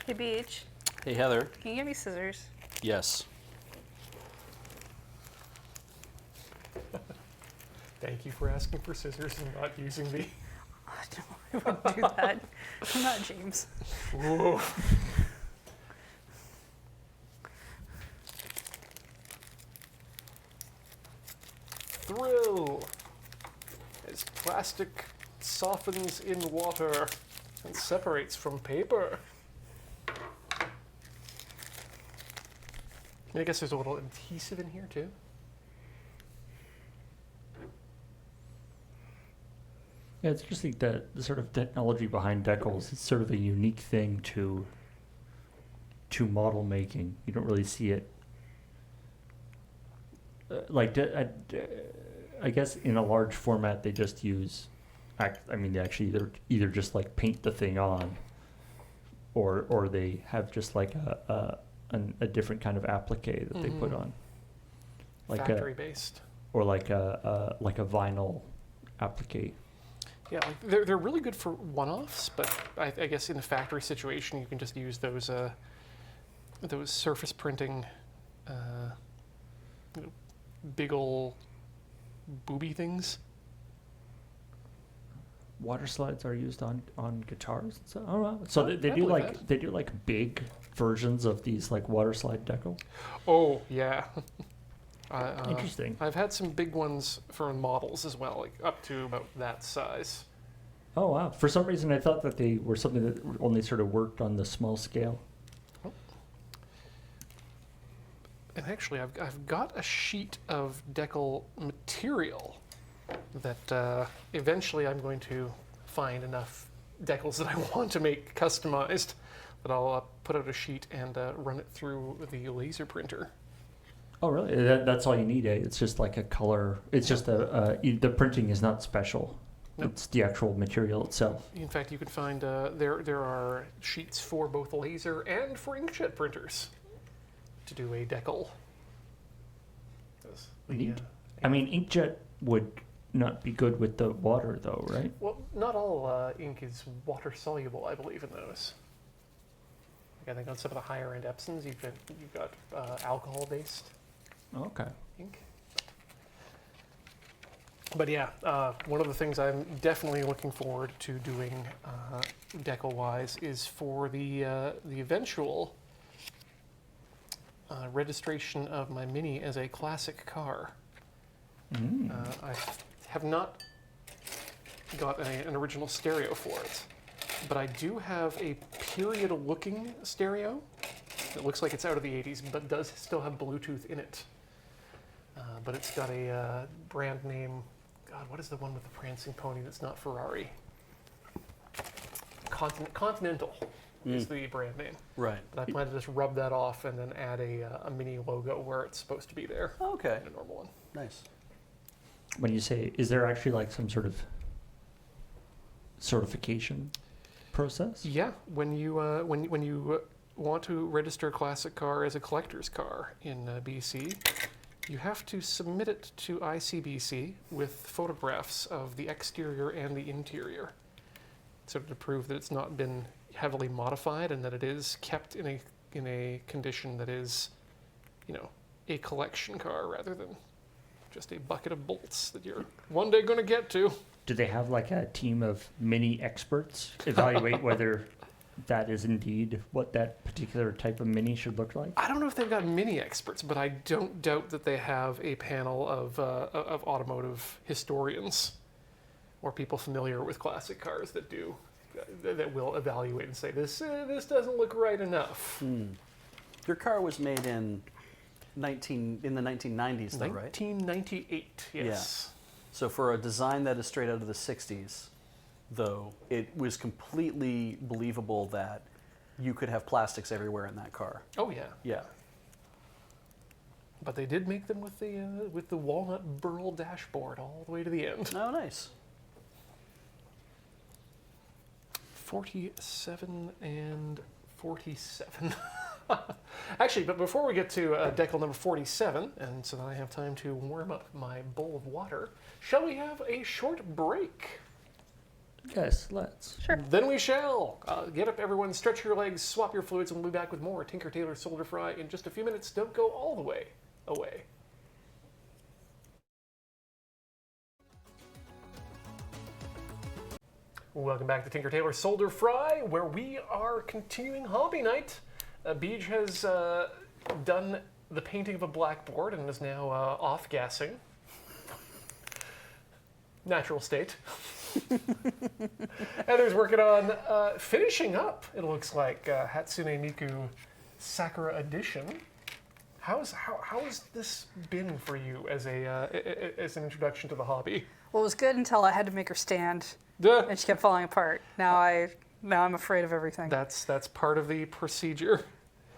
hey, Beach, Hey, Heather. can you give me scissors? Yes. Thank you for asking for scissors and not using the. I wouldn't do that. I'm not James. Whoa. Thrill as plastic softens in water and separates from paper. I guess there's a little adhesive in here too. Yeah, it's just like the sort of technology behind decals. It's sort of a unique thing to model making. You don't really see it. I guess in a large format they just use. They actually either just like paint the thing on, or they have just like a a different kind of applique that they put on, like Factory based. or like a vinyl applique. Yeah, like they're really good for one-offs, but I guess in a factory situation you can just use those surface printing, big ol' booby things. Water slides are used on guitars. So oh wow. So they I do believe like that. they do like big versions of these like water slide decal. Oh yeah. Interesting. I've had some big ones for models as well, like up to about that size. Oh wow. For some reason I thought that they were something that only sort of worked on the small scale. And actually, I've got a sheet of decal material that eventually I'm going to find enough decals that I want to make customized that I'll put out a sheet and run it through the laser printer. Oh really? That's all you need. Eh? It's just like a color. It's just the printing is not special. No. It's the actual material itself. In fact, you can find there are sheets for both laser and for inkjet printers to do a decal. Neat. I mean, inkjet would not be good with the water, though, right? Well, not all ink is water soluble, I believe, in those. Like, I think on some of the higher end Epsons, you've got alcohol based Okay. ink. But yeah, one of the things I'm definitely looking forward to doing decal wise is for the eventual registration of my Mini as a classic car. I have not got an original stereo for it, but I do have a period-looking stereo that looks like it's out of the 80s, but does still have Bluetooth in it. But it's got a brand name. God, what is the one with the prancing pony that's not Ferrari? Continental is the brand name. Right. But I plan to just rub that off and then add a Mini logo where it's supposed to be there. Okay. In a normal one. Nice. When you say, is there actually like some sort of certification process? Yeah, when you want to register a classic car as a collector's car in BC, you have to submit it to ICBC with photographs of the exterior and the interior, sort of to prove that it's not been heavily modified and that it is kept in a condition that is, a collection car rather than just a bucket of bolts that you're one day going to get to. Do they have like a team of Mini experts evaluate whether that is indeed what that particular type of Mini should look like? I don't know if they've got Mini experts, but I don't doubt that they have a panel of automotive historians or people familiar with classic cars that will evaluate and say this doesn't look right enough. Your car was made in the 1990s, though, right? 1998, yes. So for a design that is straight out of the 60s, though, it was completely believable that you could have plastics everywhere in that car. Oh yeah. Yeah. But they did make them with the walnut burl dashboard all the way to the end. Oh, nice. 47 and 47. Actually, but before we get to decal number 47, and so that I have time to warm up my bowl of water, shall we have a short break? Yes, let's. Sure. Then we shall. Get up, everyone, stretch your legs, swap your fluids, and we'll be back with more Tinker Tailor Soldier Fry in just a few minutes. Don't go all the way away. Welcome back to Tinker Tailor Soldier Fry, where we are continuing hobby night. Beej has done the painting of a blackboard and is now off-gassing. Natural state. Heather's working on finishing up, it looks like, Hatsune Miku Sakura Edition. How has this been for you as an introduction to the hobby? Well, it was good until I had to make her stand, Duh. and she kept falling apart. Now I'm afraid of everything. That's part of the procedure.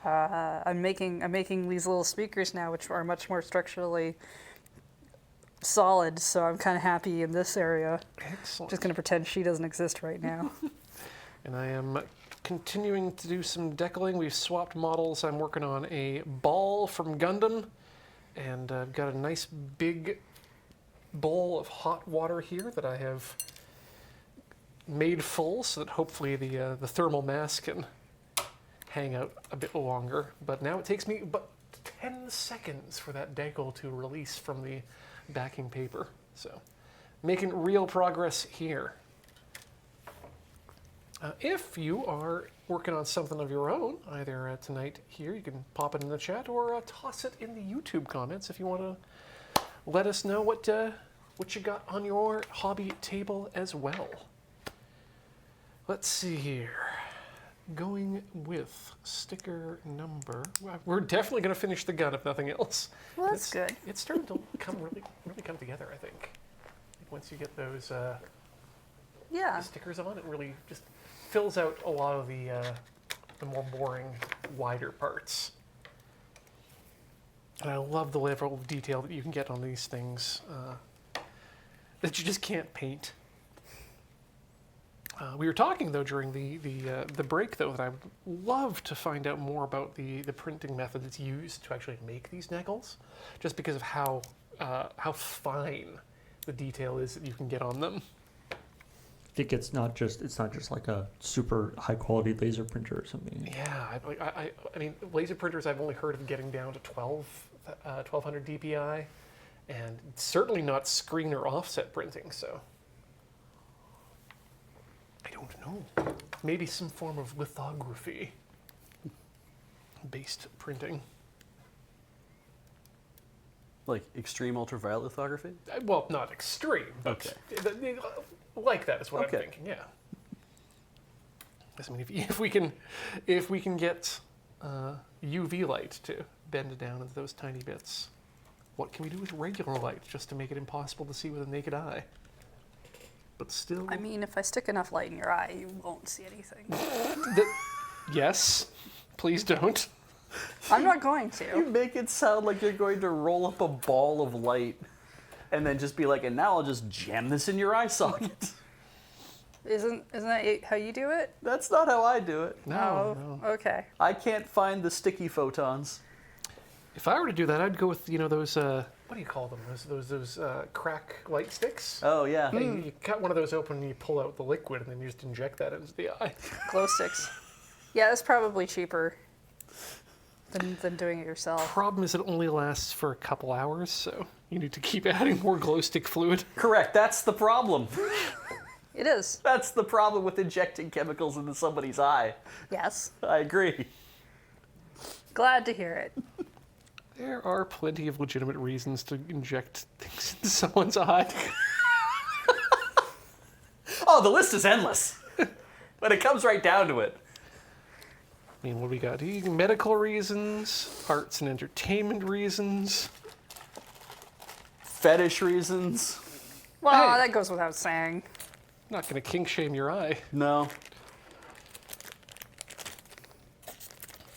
I'm making these little speakers now, which are much more structurally solid. So I'm kind of happy in this area. Excellent. Just gonna pretend she doesn't exist right now. And I am continuing to do some decaling. We've swapped models. I'm working on a ball from Gundam, and I've got a nice big bowl of hot water here that I have made full so that hopefully the thermal mass can hang out a bit longer. But now it takes me about 10 seconds for that decal to release from the backing paper. So making real progress here. If you are working on something of your own, either tonight here, you can pop it in the chat, or toss it in the YouTube comments if you want to let us know what you got on your hobby table as well. Let's see here. Going with sticker number. We're definitely going to finish the gun if nothing else. Well, that's good. It's starting to really come together, I think. Once you get those Yeah. stickers on, it really just fills out a lot of the more boring, wider parts. And I love the level of detail that you can get on these things that you just can't paint. We were talking though during the break though that I would love to find out more about the printing method that's used to actually make these neckles, just because of how fine the detail is that you can get on them. I think it's not just like a super high quality laser printer or something. Yeah, I mean, laser printers I've only heard of getting down to 1200 dpi, and certainly not screen or offset printing. So I don't know. Maybe some form of lithography based printing. Like extreme ultraviolet lithography? Well, not extreme, but Okay. Like that is what Okay. I'm thinking. Yeah. I mean, if we can get UV light to bend down into those tiny bits, what can we do with regular light just to make it impossible to see with a naked eye? But still, I mean, if I stick enough light in your eye, you won't see anything. yes. Please don't. I'm not going You to. make it sound like you're going to roll up a ball of light and then just be like, and now I'll just jam this in your eye socket. Isn't that how you do it? That's not how I do it. No, Oh, no. okay. I can't find the sticky photons. If I were to do that, I'd go with those what do you call them? Those crack light sticks. Oh, yeah. You cut one of those open and you pull out the liquid, and then you just inject that into the eye. Glow sticks. Yeah, that's probably cheaper than doing it yourself. Problem is, it only lasts for a couple hours, so you need to keep adding more glow stick fluid. Correct. That's the problem. It is. That's the problem with injecting chemicals into somebody's eye. Yes. I agree. Glad to hear it. There are plenty of legitimate reasons to inject things into someone's eye. Oh, the list is endless. When it comes right down to it. I mean, what do we got? Medical reasons, arts and entertainment reasons. Fetish reasons. Well, Hey. that goes without saying. Not going to kink shame your eye. No.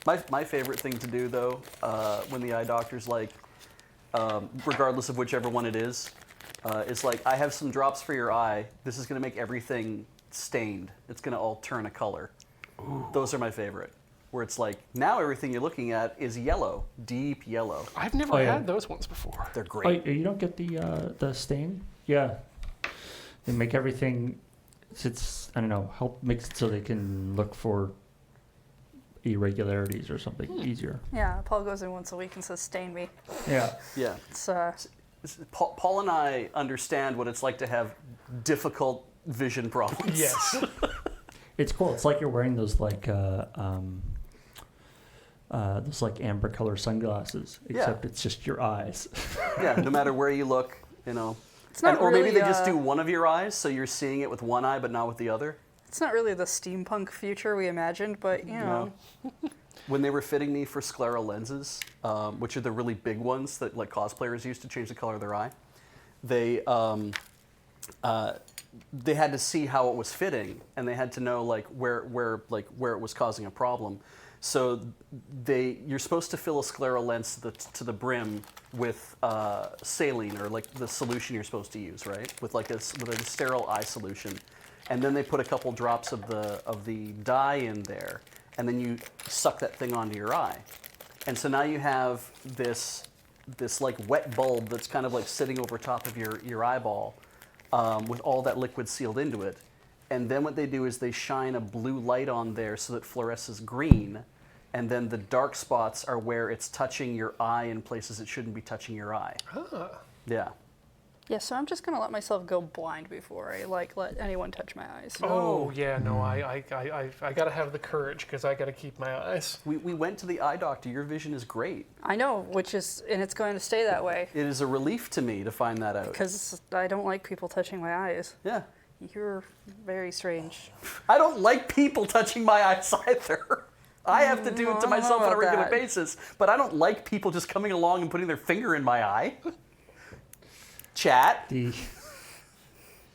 My favorite thing to do, though, when the eye doctor's like, regardless of whichever one it is like, I have some drops for your eye. This is going to make everything stained. It's going to all turn a color. Ooh. Those are my favorite. Where it's like, now everything you're looking at is yellow, deep yellow. I've never Oh, yeah. had those ones before. They're Oh, great. you don't get the stain? Yeah. They make everything, it's I don't know, makes it so they can look for irregularities or something easier. Yeah, Paul goes in once a week and says, "Stain me." Yeah. Yeah. It's Paul and I understand what it's like to have difficult vision problems. Yes. It's cool. It's like you're wearing those like amber color sunglasses, except it's just your eyes. Yeah, no matter where you look, you know. It's not Or maybe really, they just do one of your eyes, so you're seeing it with one eye, but not with the other. it's not really the steampunk future we imagined, but you know. When they were fitting me for scleral lenses, which are the really big ones that like cosplayers use to change the color of their eye, they had to see how it was fitting, and they had to know like where it was causing a problem. So you're supposed to fill a scleral lens to the brim with saline, or like the solution you're supposed to use, right? With a sterile eye solution. and then they put a couple drops of the dye in there, and then you suck that thing onto your eye. And so now you have this like wet bulb that's kind of like sitting over top of your eyeball with all that liquid sealed into it. And then what they do is they shine a blue light on there so that it fluoresces green. And then the dark spots are where it's touching your eye in places it shouldn't be touching your eye. Huh. Yeah. Yeah, so I'm just gonna let myself go blind before I let anyone touch my eyes. Oh yeah, no, I gotta have the courage because I gotta keep my eyes. We went to the eye doctor. Your vision is great. I know, and it's going to stay that way It is a relief to me to find that out. because I don't like people touching my eyes. Yeah. You're very strange. I don't like people touching my eyes either. I have to do it to I don't myself know on a about regular that. basis, but I don't like people just coming along and putting their finger in my eye. Chat. The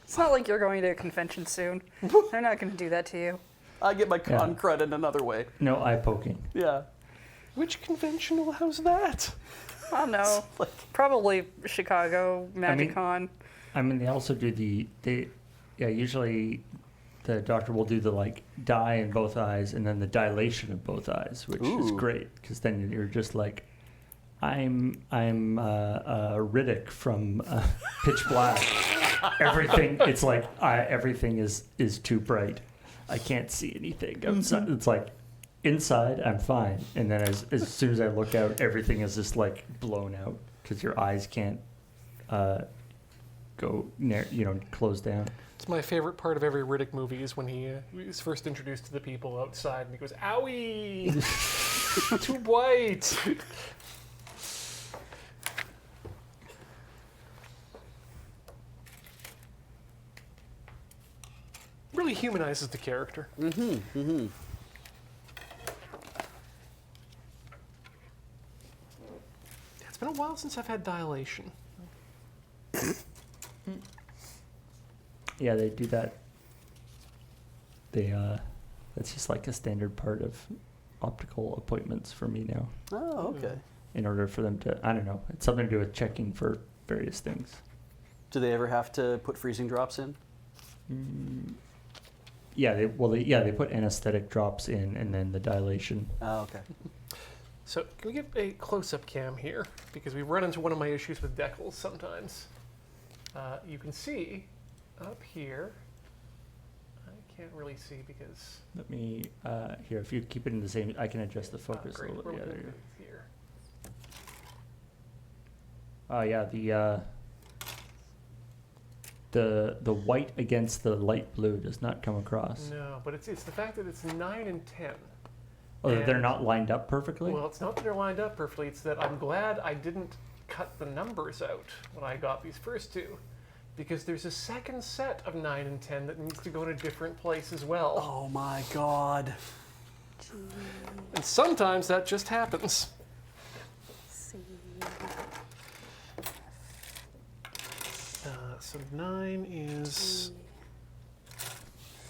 It's not like you're going to a convention soon. They're not going to do that to you. I get my con cred in another way. no eye poking. Yeah. Which convention allows that? I don't know. Like, Probably Chicago, MagicCon. I mean, they also do usually the doctor will do the like dye in both eyes and then the dilation of both eyes, which is Ooh. great because then you're just like, I'm Riddick from Pitch Black. Everything it's like everything is too bright. I can't see anything outside. It's like inside I'm fine, and then as soon as I look out, everything is just like blown out because your eyes can't close down. It's my favorite part of every Riddick movie is when he is first introduced to the people outside and he goes, "Owie, too white." Really humanizes the character. It's been a while since I've had dilation. Yeah, they do that. That's just like a standard part of optical appointments for me now. oh, okay. In order for them to, I don't know, it's something to do with checking for various things. Do they ever have to put freezing drops in? Yeah, they put anesthetic drops in and then the dilation. Oh, okay. So can we get a close-up cam here? Because we run into one of my issues with decals sometimes. You can see up here, I can't really see because... Let me, here, if you keep it in the same, I can adjust the focus a great. little bit. Yeah, there you Here. go. Oh, yeah, the white against the light blue does not come across. No, but it's the fact that it's 9 and 10. Oh, they're And- not lined up perfectly? Well, it's not that they're lined up perfectly. It's that I'm glad I didn't cut the numbers out when I got these first two. Because there's a second set of 9 and 10 that needs to go in a different place as well. Oh my God. And sometimes that just happens. So 9 is...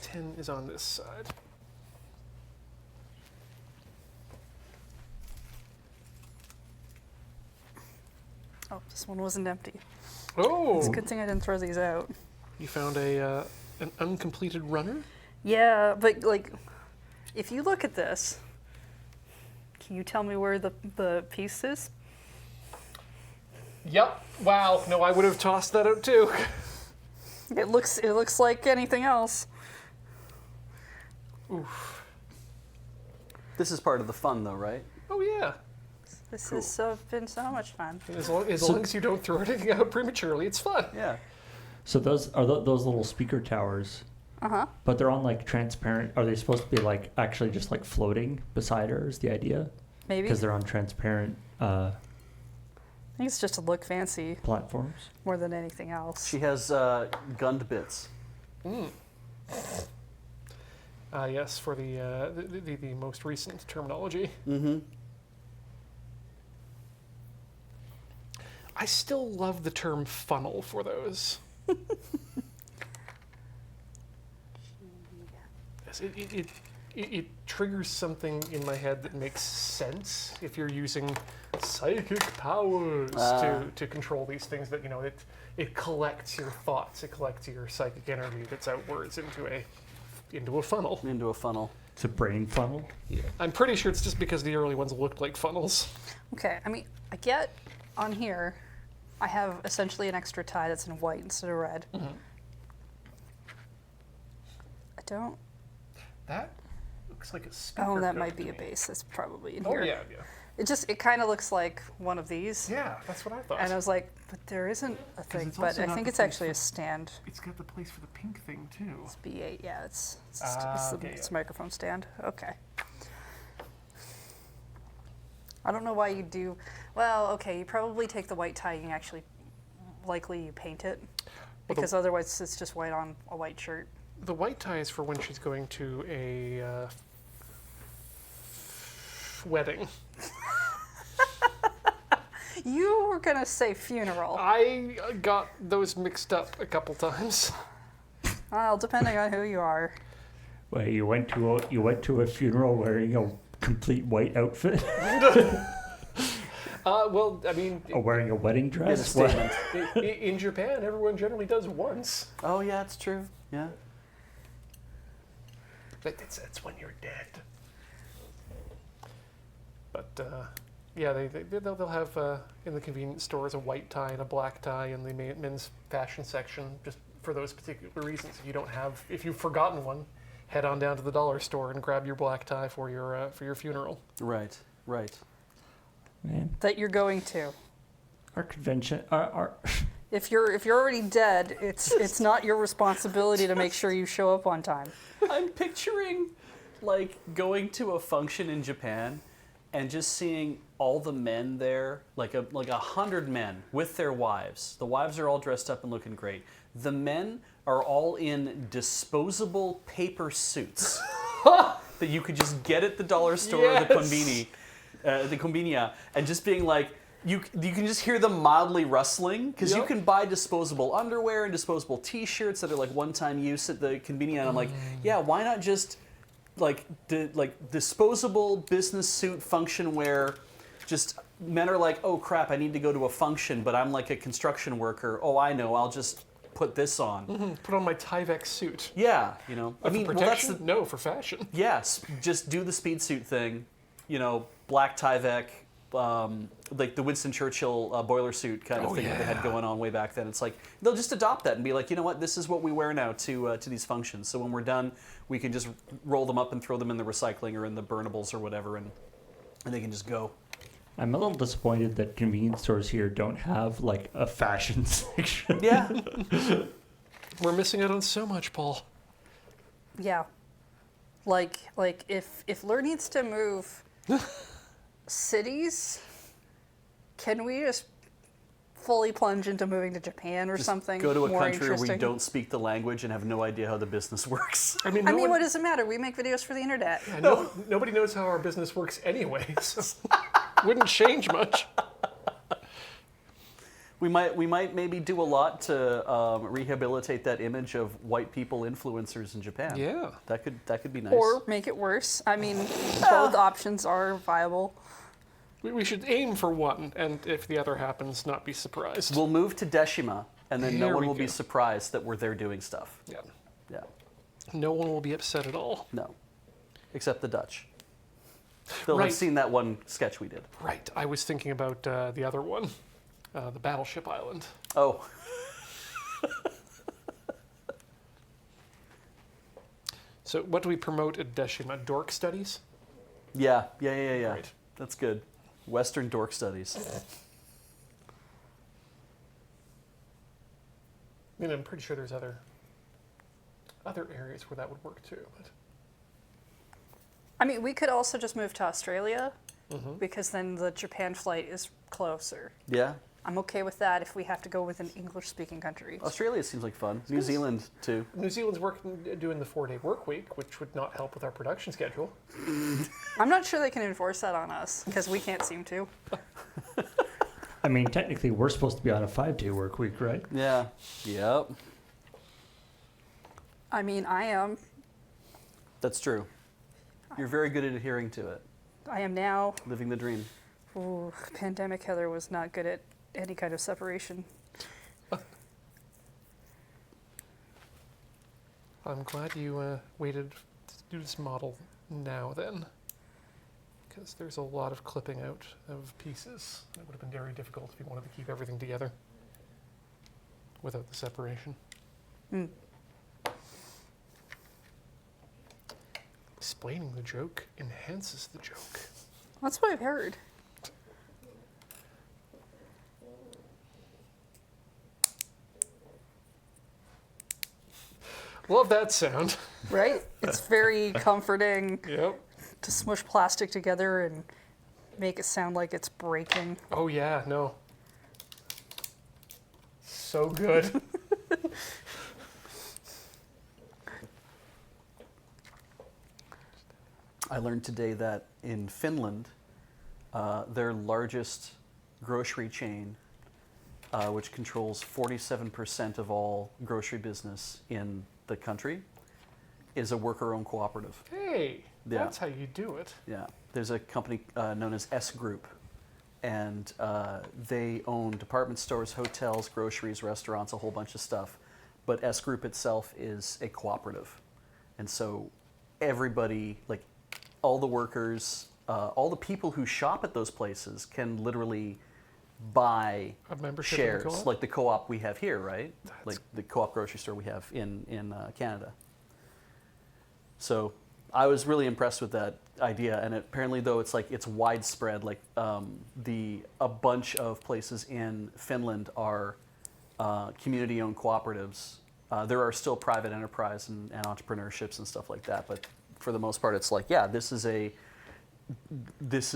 10 is on this side. Oh, this one wasn't empty. Oh! It's a good thing I didn't throw these out. You found an uncompleted runner? Yeah, but like, if you look at this, can you tell me where the piece is? Yep. Wow. No, I would have tossed that out too. It looks like anything else. Oof. This is part of the fun, though, right? Oh yeah. This Cool. has been so much fun. And as long as you don't throw anything out prematurely, it's fun. Yeah. So those are those little speaker towers, but they're on like transparent. Are they supposed to be like actually just like floating beside her? Is the idea? Maybe. Because they're on transparent I think it's just to look fancy platforms. more than anything else. She has gunned bits. Yes, for the most recent terminology. Mm-hmm. I still love the term funnel for those. Yes, it triggers something in my head that makes sense if you're using psychic powers to control these things. That it collects your thoughts, it collects your psychic energy that's outwards into a funnel. Into a funnel. It's a brain funnel. Yeah. I'm pretty sure it's just because the early ones looked like funnels. Okay, I mean, I get on here, I have essentially an extra tie that's in white instead of red. Mm-hmm. I don't. That looks like a speaker. Oh, that code might be to a me. base. That's probably in Oh here. yeah. It kind of looks like one of these. Yeah, that's what I thought. And I was like, but there isn't a thing. it's But also I not think the it's place actually for- a stand. It's got the place for the pink thing too. It's B8. Yeah, it's Okay, it's a yeah. microphone stand. Okay. I don't know why you do. Well, okay, you probably take the white tie and you likely you paint it, because otherwise it's just white on a white shirt. The white tie is for when she's going to a wedding. You were gonna say funeral. I got those mixed up a couple times. Well, depending on who you are. Wait, you went to a funeral wearing a complete white outfit, Well, I mean, or wearing a wedding It's a dress? What? statement. in Japan, everyone generally does once. Oh yeah, it's true. Yeah. But it's when you're dead. But yeah, they'll have in the convenience stores a white tie and a black tie in the men's fashion section, just for those particular reasons. If you've forgotten one, head on down to the dollar store and grab your black tie for your funeral. Right. Man, That you're going to. our convention, our If you're already dead, it's not your responsibility to make sure you show up on time. I'm picturing like going to a function in Japan and just seeing all the men there, like 100 men with their wives. The wives are all dressed up and looking great. The men are all in disposable paper suits that you could just get at the dollar store or the convenia, and just being like, you can just hear them mildly rustling, because you can buy disposable underwear and disposable T-shirts that are like one-time use at the convenience. And I'm like, yeah, why not just like disposable business suit function wear? Just men are like, oh crap, I need to go to a function, but I'm like a construction worker. Oh, I know, I'll just put this on. Put on my Tyvek suit. Yeah, I For mean, protection? No, for fashion. yes, just do the speed suit thing. Black Tyvek. Like the Winston Churchill boiler suit kind of thing that they had going on way back then. It's like they'll just adopt that and be like, you know what, this is what we wear now to these functions. So when we're done, we can just roll them up and throw them in the recycling or in the burnables or whatever, and they can just go. I'm a little disappointed that convenience stores here don't have like a fashion section. Yeah, We're missing out on so much, Paul. Yeah. Like if Lur needs to move cities, can we just fully plunge into moving to Japan or just something go to a more country where we interesting? don't speak the language and have no idea how the business works. I mean, What does it matter? We make videos for the internet. nobody knows how our business works anyway, so wouldn't change much. We might maybe do a lot to rehabilitate that image of white people influencers in Japan. Yeah. that could be nice. Or make it worse. I mean, both options are viable. We should aim for one, and if the other happens, not be surprised. We'll move to Deshima, and then no There one we will be go. surprised that we're there doing stuff. Yeah. Yeah, No one will be upset at all. no, except the Dutch. They'll Right. have seen that one sketch we did. Right. I was thinking about the other one, the Battleship Island. Oh, So what do we promote at Deshima? Dork studies? yeah. Right. That's good. Western dork studies. I mean, I'm pretty sure there's other areas where that would work too. But I mean, we could also just move to Australia because then the Japan flight is closer. Yeah, I'm okay with that if we have to go with an English-speaking country. Australia seems like fun. New Zealand too. New Zealand's doing the 4-day work week, which would not help with our production schedule. I'm not sure they can enforce that on us because we can't seem to. I mean, technically, we're supposed to be on a 5-day work week, right? Yeah. Yep. I mean, I am. That's true. You're very good at adhering to it, I am now. living the dream. Ooh, pandemic Heather was not good at any kind of separation. I'm glad you waited to do this model now then, because there's a lot of clipping out of pieces. It would have been very difficult if you wanted to keep everything together without the separation. Mm. Explaining the joke enhances the joke. That's what I've heard. Love that sound. Right? It's very comforting Yep. to smush plastic together and make it sound like it's breaking. Oh yeah, no. So good. I learned today that in Finland, their largest grocery chain, which controls 47% of all grocery business in the country, is a worker-owned cooperative. Hey, Yeah. that's how you do it. Yeah, there's a company known as S Group, and they own department stores, hotels, groceries, restaurants, a whole bunch of stuff. But S Group itself is a cooperative, and so everybody, like all the workers, all the people who shop at those places can literally buy A membership in the shares, co-op? like the co-op we have here, right? Like the co-op grocery store we have in Canada. So I was really impressed with that idea, and apparently, though, it's widespread. Like a bunch of places in Finland are community-owned cooperatives. There are still private enterprise and entrepreneurships and stuff like that, but for the most part, it's like, yeah, this is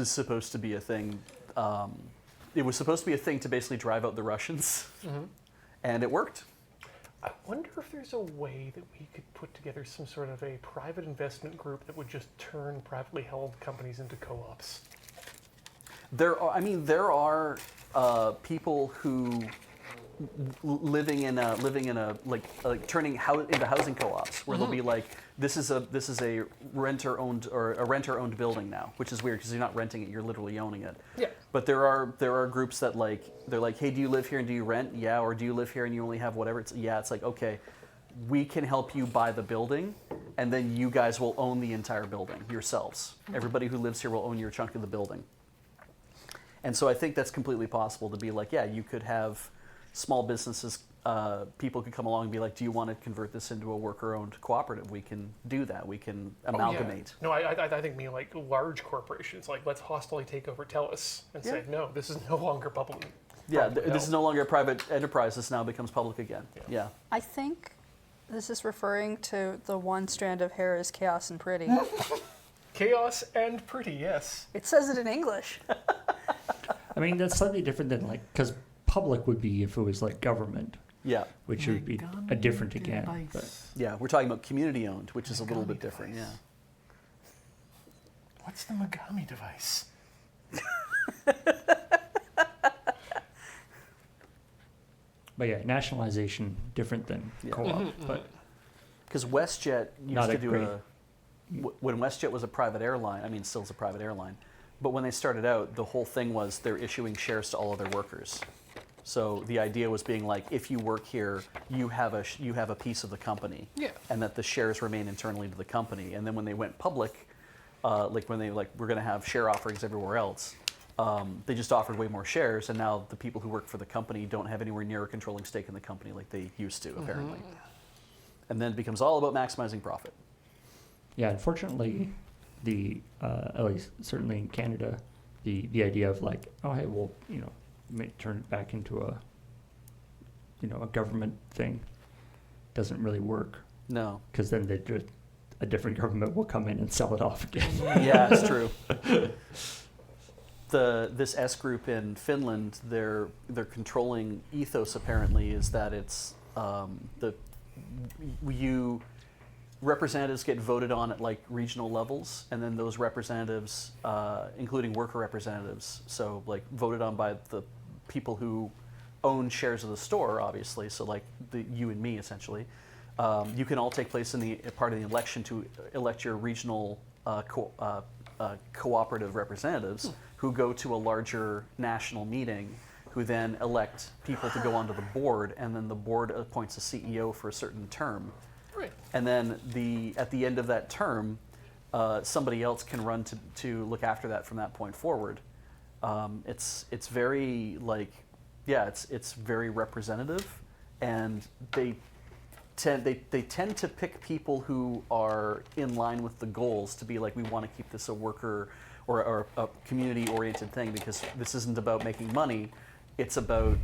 supposed to be a thing. It was supposed to be a thing to basically drive out the Russians, and it worked. I wonder if there's a way that we could put together some sort of a private investment group that would just turn privately held companies into co-ops. There are people who living in a like turning into housing co-ops where they'll be like, this is a renter owned building now, which is weird because you're not renting it, you're literally owning it. Yeah. But there are groups that they're like, hey, do you live here and do you rent? Yeah. Or do you live here and you only have whatever? It's like, okay, we can help you buy the building, and then you guys will own the entire building yourselves. Everybody who lives here will own your chunk of the building. And so I think that's completely possible to be like, yeah, you could have small businesses, people could come along and be like, do you want to convert this into a worker-owned cooperative? We can do that. We can amalgamate. Oh, yeah. No, I think me like large corporations, like let's hostily take over TELUS and say, no, this is no longer public. Yeah, this is no longer a private enterprise. This now becomes public again. Yeah. I think this is referring to the one strand of hair is chaos and pretty. Chaos and pretty, yes. It says it in English. I mean, that's slightly different than because public would be if it was like government, Yeah. which would be a different again. But Yeah, we're talking about community-owned, which is a little bit different. Yeah. What's the Megami device? yeah, nationalization different than co-op. But Because WestJet used Not to a do great- when WestJet was a private airline, I mean, still is a private airline, but when they started out, the whole thing was they're issuing shares to all of their workers. So the idea was being like, if you work here, you have a piece of the company, Yeah. and that the shares remain internally to the company. And then when they went public, like when they we're going to have share offerings everywhere else, they just offered way more shares, and now the people who work for the company don't have anywhere near a controlling stake in the company like they used to, apparently. And then it becomes all about maximizing profit. yeah, unfortunately, at least certainly in Canada, the idea of like, oh hey, well, turn it back into a government thing doesn't really work, No. because then a different government will come in and sell it off again. Yeah, it's true. This S group in Finland, their controlling ethos apparently is that it's representatives get voted on at like regional levels, and then those representatives, including worker representatives, so like voted on by the people who own shares of the store, obviously, so like you and me essentially, You can all take place in the part of the election to elect your regional cooperative representatives who go to a larger national meeting, who then elect people to go onto the board, and then the board appoints a CEO for a certain term. Right. And then at the end of that term, somebody else can run to look after that from that point forward. It's very it's very representative, and they tend to pick people who are in line with the goals to be like, we want to keep this a worker or a community-oriented thing, because this isn't about making money. It's about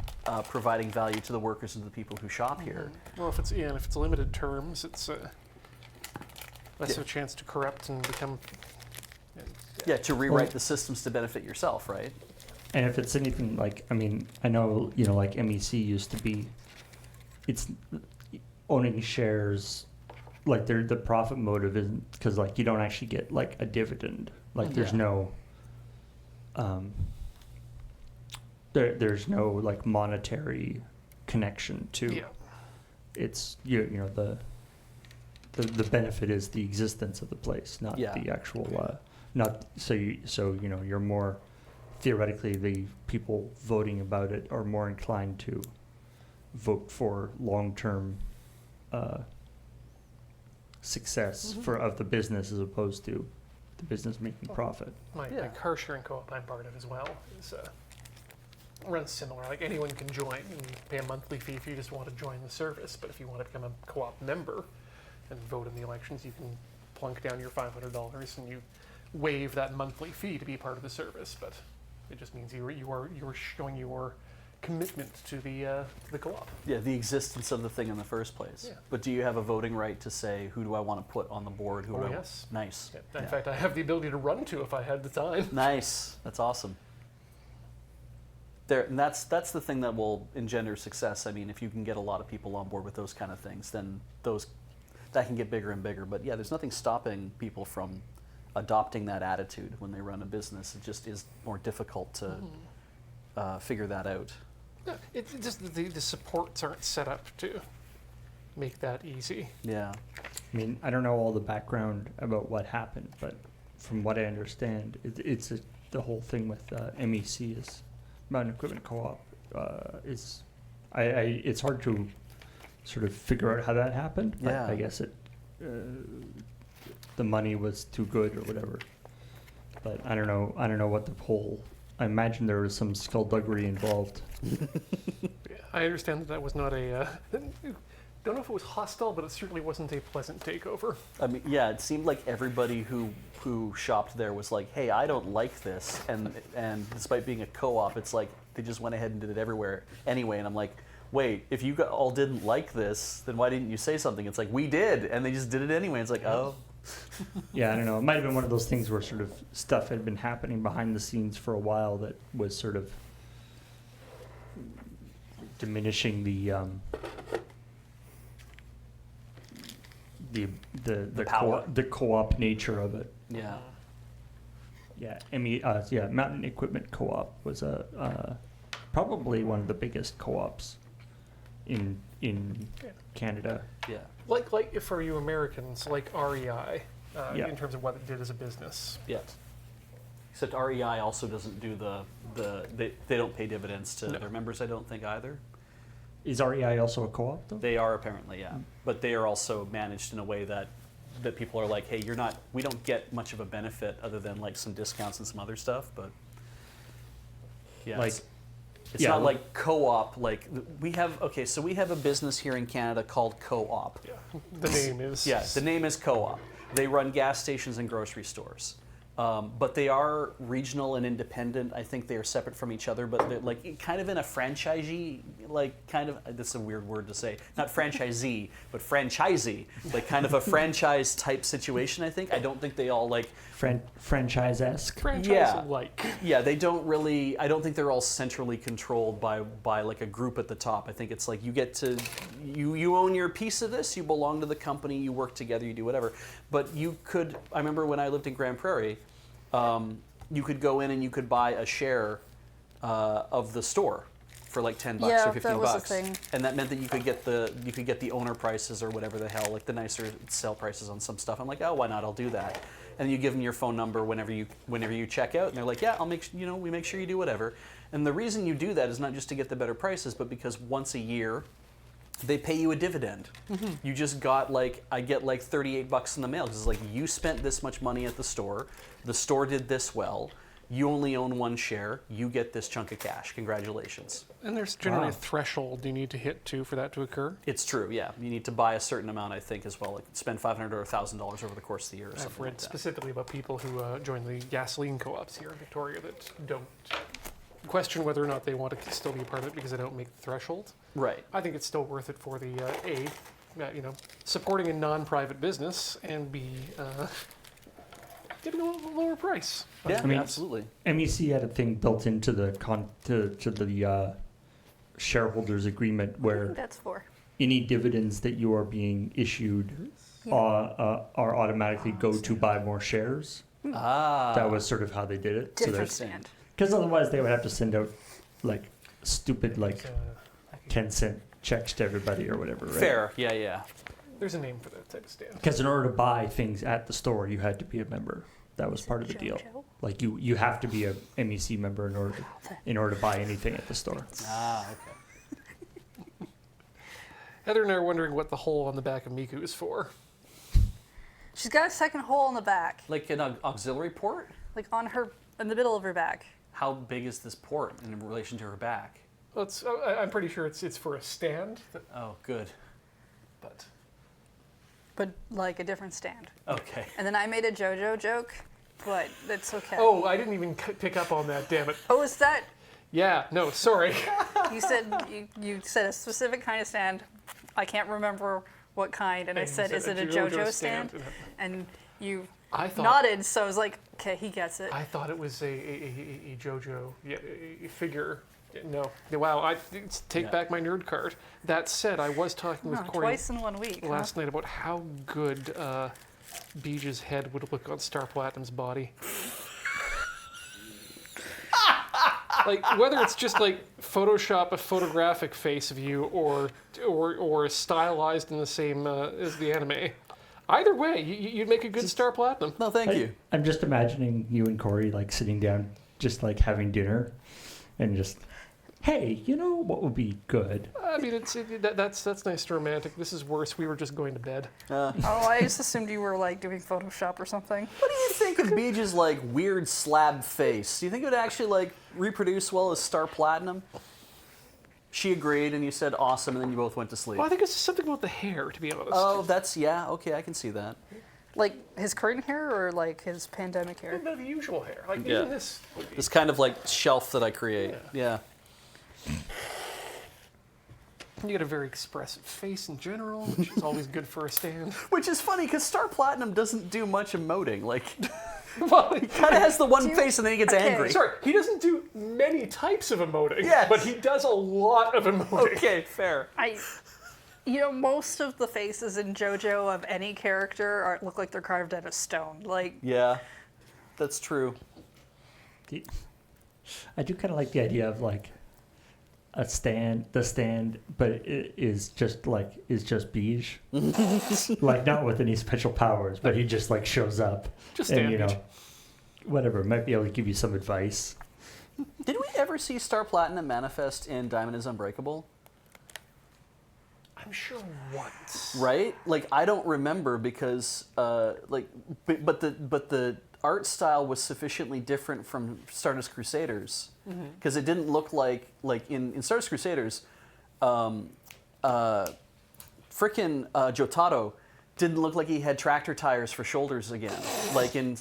providing value to the workers and the people who shop here. Well, if it's limited terms, it's less of a chance to corrupt and become. To rewrite the systems to benefit yourself, right? And if it's anything like, I mean, I know, like MEC used to be, it's owning shares, like the profit motive isn't, because like you don't actually get like a dividend. Like there's no, there's no like monetary connection to. Yeah. It's the benefit is the existence of the place, not the actual not you're more theoretically, the people voting about it are more inclined to vote for long-term success of the business as opposed to the business making profit. My car sharing co-op I'm part of as well is runs similar. Like anyone can join and pay a monthly fee if you just want to join the service. But if you want to become a co-op member and vote in the elections, you can plunk down your $500 and you waive that monthly fee to be part of the service. But it just means you're showing your commitment to the co-op. Yeah, the existence of the thing in the first place. Yeah. But do you have a voting right to say, who do I want to put on the board? Yes. Nice. Yeah. In fact, I have the ability to run to if I had the time. Nice. That's awesome. And that's the thing that will engender success. I mean, if you can get a lot of people on board with those kind of things, then that can get bigger and bigger. But yeah, there's nothing stopping people from adopting that attitude when they run a business. It just is more difficult to figure that out. Yeah, it's just the supports aren't set up to make that easy. Yeah. I mean, I don't know all the background about what happened, but from what I understand, the whole thing with MEC is Mountain Equipment Co-op is it's hard to sort of figure out how that happened. Yeah. I guess the money was too good or whatever. But I don't know what the whole. I imagine there was some skullduggery involved. Yeah, I understand that was not a. Don't know if it was hostile, but it certainly wasn't a pleasant takeover. I mean, yeah, it seemed like everybody who shopped there was like, hey, I don't like this. And despite being a co-op, it's like they just went ahead and did it everywhere anyway. And I'm like, wait, if you all didn't like this, then why didn't you say something? It's like, we did, and they just did it anyway. It's like, oh. Yeah, I don't know. It might have been one of those things where sort of stuff had been happening behind the scenes for a while that was sort of diminishing the power. The co-op nature of it. Yeah. Yeah, Mountain Equipment Co-op was probably one of the biggest co-ops in Canada. Yeah. Like for you Americans, like REI, Yeah. in terms of what it did as a business. Yeah. Except REI also doesn't do they don't pay dividends to their members, I don't think, either. Is REI also a co-op though? They are apparently, yeah. But they are also managed in a way that people are like, hey, we don't get much of a benefit other than like some discounts and some other stuff, but yeah. Like, it's not like co-op, like we have a business here in Canada called Co-op. Yeah, the name is. Yeah, the name is Co-op. They run gas stations and grocery stores. But they are regional and independent. I think they are separate from each other, but they're like kind of in a franchisee, this is a weird word to say, not franchisee, but franchisee, like kind of a franchise type situation, I think. I don't think they all like... Franchise-esque? Franchise-like. Yeah, they don't really, I don't think they're all centrally controlled by like a group at the top. I think it's like you own your piece of this, you belong to the company, you work together, you do whatever. But I remember when I lived in Grand Prairie, you could go in and you could buy a share of the store. for like $10 or Yeah, 15 that was a bucks. thing. And that meant that you could get the owner prices or whatever the hell, like the nicer sale prices on some stuff. I'm like, oh, why not? I'll do that. And you give them your phone number whenever you check out, and they're like, yeah, we make sure you do whatever. And the reason you do that is not just to get the better prices, but because once a year they pay you a dividend. You just got I get like $38 in the mail, because it's like, you spent this much money at the store did this well, you only own one share, you get this chunk of cash, congratulations. And there's generally Wow. a threshold you need to hit too for that to occur. It's true, yeah. You need to buy a certain amount, I think, as well. Like spend $500 or $1,000 over the course of the year or I've something read like that. specifically about people who join the gasoline co-ops here in Victoria that don't question whether or not they want to still be a part of it because they don't make the threshold. Right. I think it's still worth it for the supporting a non-private business, and B, getting a little lower price. Yeah, I mean, absolutely. MEC had a thing built into the shareholders agreement I think where that's for. any dividends that you are being issued are automatically go to buy more shares. Ah. That was sort of how they did it. Different there's- stand. Because otherwise they would have to send out stupid 10-cent checks to everybody or whatever, right? Fair, yeah. There's a name for that type of stand. Because in order to buy things at the store, you had to be a member. That was part of the deal. JoJo? Like you have to be a MEC member in order to buy anything at the store. Ah, okay. Heather and I are wondering what the hole on the back of Miku is for. She's got a second hole in the back, Like an auxiliary port? like in the middle of her back. How big is this port in relation to her back? Well, I'm pretty sure it's for a stand, Oh, good. but But like a different stand. Okay. And then I made a JoJo joke, but that's okay. oh, I didn't even pick up on that. Damn it. Oh, is that? Yeah, no, sorry. You said you said a specific kind of stand. I can't remember what kind, and I And you said, said "Is a it a JoJo JoJo stand?" stand?" And you I thought nodded, so I was like, "Okay, he gets it." I thought it was a JoJo a figure. No, wow. I take Yeah. back my nerd card. That said, I was talking with Oh, Corey twice in 1 week. last night about how good Beej's head would look on Star Platinum's body. Like whether it's just like Photoshop a photographic face of you or stylized in the same as the anime. Either way, you'd make a good Star Platinum. No, thank you. I'm just imagining you and Corey sitting down, just having dinner, and just, hey, you know what would be good? I mean, that's nice and romantic. This is worse. We were just going to bed. Oh, I just assumed you were doing Photoshop or something. What do you think of Beej's weird slab face? Do you think it would actually reproduce well as Star Platinum? She agreed, and you said awesome, and then you both went to sleep. Well, I think it's just something about the hair, to be honest. Oh, okay, I can see that. Like his current hair or like his pandemic hair? The usual hair. Like Yeah. even this. Would be. This kind of shelf that I create. Yeah. You get a very expressive face in general, which is always good for a stand. Which is funny because Star Platinum doesn't do much emoting. Well, He kind of has the one face and then he gets Okay. angry. sorry, he doesn't do many types of emoting, Yes. but he does a lot of emoting. Okay, fair. Most of the faces in JoJo of any character look like they're carved out of stone. Yeah, that's true. I do kind of like the idea of the stand, but it is just Beej. Not with any special powers, but he just shows up. Just and stand Beej. whatever, might be able to give you some advice. Did we ever see Star Platinum manifest in Diamond is Unbreakable? I'm sure once. Right? I don't remember because but the art style was sufficiently different from Stardust Crusaders because it didn't look like in Stardust Crusaders, frickin' Jotaro didn't look like he had tractor tires for shoulders again.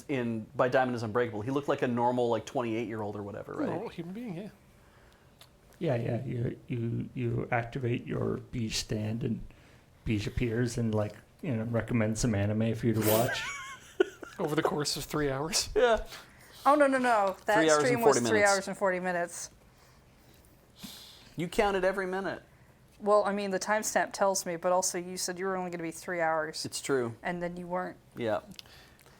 In by Diamond is Unbreakable, he looked like a normal 28-year-old or whatever, right? Normal human being, yeah. Yeah. You activate your Beej stand, and Beej appears and recommend some anime for you to watch. Over the course of 3 hours. Yeah. Oh, no. 3 That hours and stream 40 was 3 minutes. hours and 40 minutes. You counted every minute. Well, I mean, the timestamp tells me, but also you said you were only going to be 3 hours, It's true. and then you weren't. Yeah.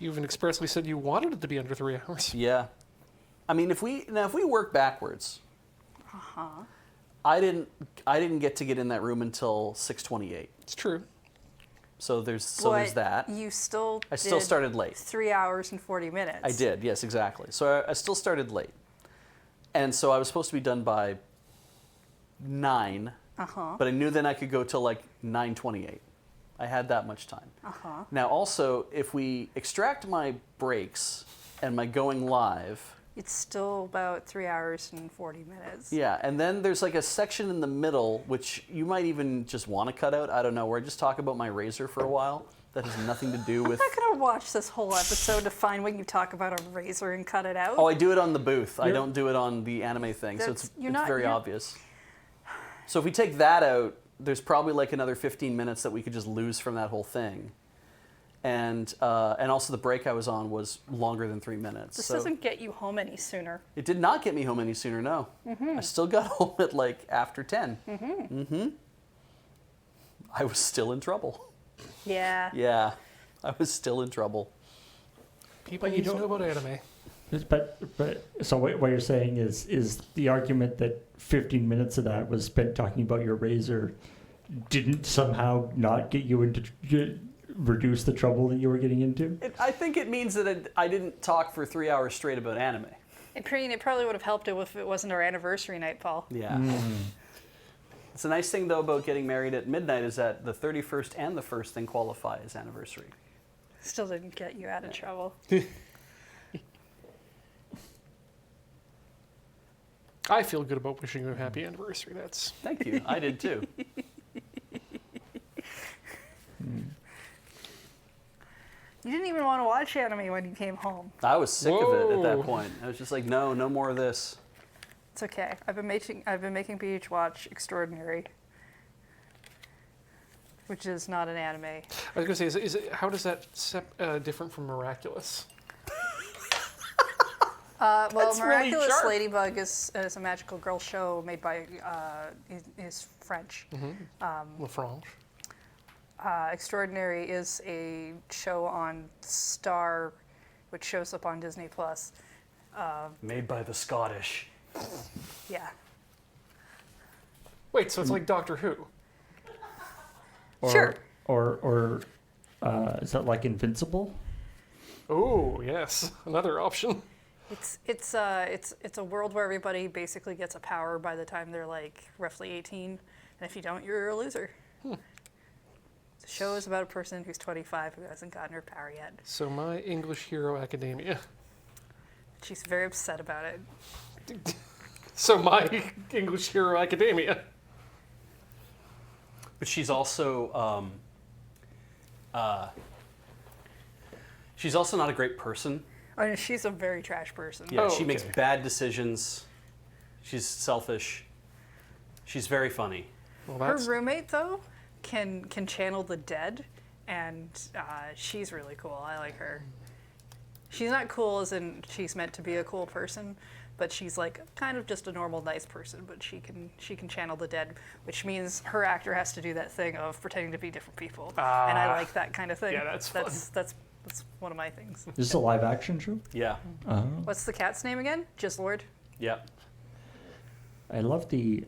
You even expressly said you wanted it to be under 3 hours. Yeah. I mean, if we work backwards, I didn't get in that room until 6:28. It's true. So there's But that. You still I still did started late. 3 hours and 40 minutes. I did, yes, exactly. So I still started late. And so I was supposed to be done by 9, but I knew then I could go till like 9:28. I had that much time. Now also, if we extract my breaks and my going live, It's still about 3 hours and 40 minutes. yeah, and then there's like a section in the middle, which you might even just want to cut out, I don't know, where I just talk about my razor for a while. That has nothing to do with... I'm not going to watch this whole episode to find when you talk about a razor and cut it out. Oh, I do it on the booth. I don't do it on the anime thing, so it's very obvious. So if we take that out, there's probably like another 15 minutes that we could just lose from that whole thing. And also the break I was on was longer than 3 minutes. This so doesn't get you home any sooner. it did not get me home any sooner, no. I still got home at like after 10. I was still in trouble. Yeah. Yeah, I was still in trouble. People But you need to don't- know about anime. But so what you're saying is the argument that 15 minutes of that was spent talking about your razor didn't somehow not get you into reduce the trouble that you were getting into? I think it means that I didn't talk for 3 hours straight about anime. It probably would have helped if it wasn't our anniversary night, Paul. Yeah. It's a nice thing, though, about getting married at midnight is that the 31st and the 1st thing qualify as anniversary. Still didn't get you out of trouble. I feel good about wishing you a happy anniversary. That's Thank you. I did, too. You didn't even want to watch anime when you came home. I was sick of it at that Whoa. point. I was just like, no more of this. It's okay. I've been making BH watch Extraordinary, which is not an anime. I was gonna say, is it how does that different from Miraculous? Well, That's really Miraculous sharp. Ladybug is a magical girl show made by is French. La Franche. Extraordinary is a show on Star, which shows up on Disney Plus. Made by the Scottish. Yeah. Wait, so it's like Doctor Who? Sure. Or is that like Invincible? Oh yes, another option. It's a world where everybody basically gets a power by the time they're like roughly 18, and if you don't, you're a loser. The show is about a person who's 25 who hasn't gotten her power yet. So my English Hero Academia. She's very upset about it. So my English Hero Academia. But she's also not a great person. I mean, she's a very trash person. Yeah, Oh, she makes okay. bad decisions. She's selfish. She's very funny. Well, Her that's roommate though can channel the dead, and she's really cool. I like her. She's not cool as in she's meant to be a cool person, but she's like kind of just a normal nice person. But she can channel the dead, which means her actor has to do that thing of pretending to be different people, and I like that kind of thing. yeah, that's fun. That's one of my things. Is this a live action show? Yeah. What's the cat's name again? Just Lord. Yeah. I love the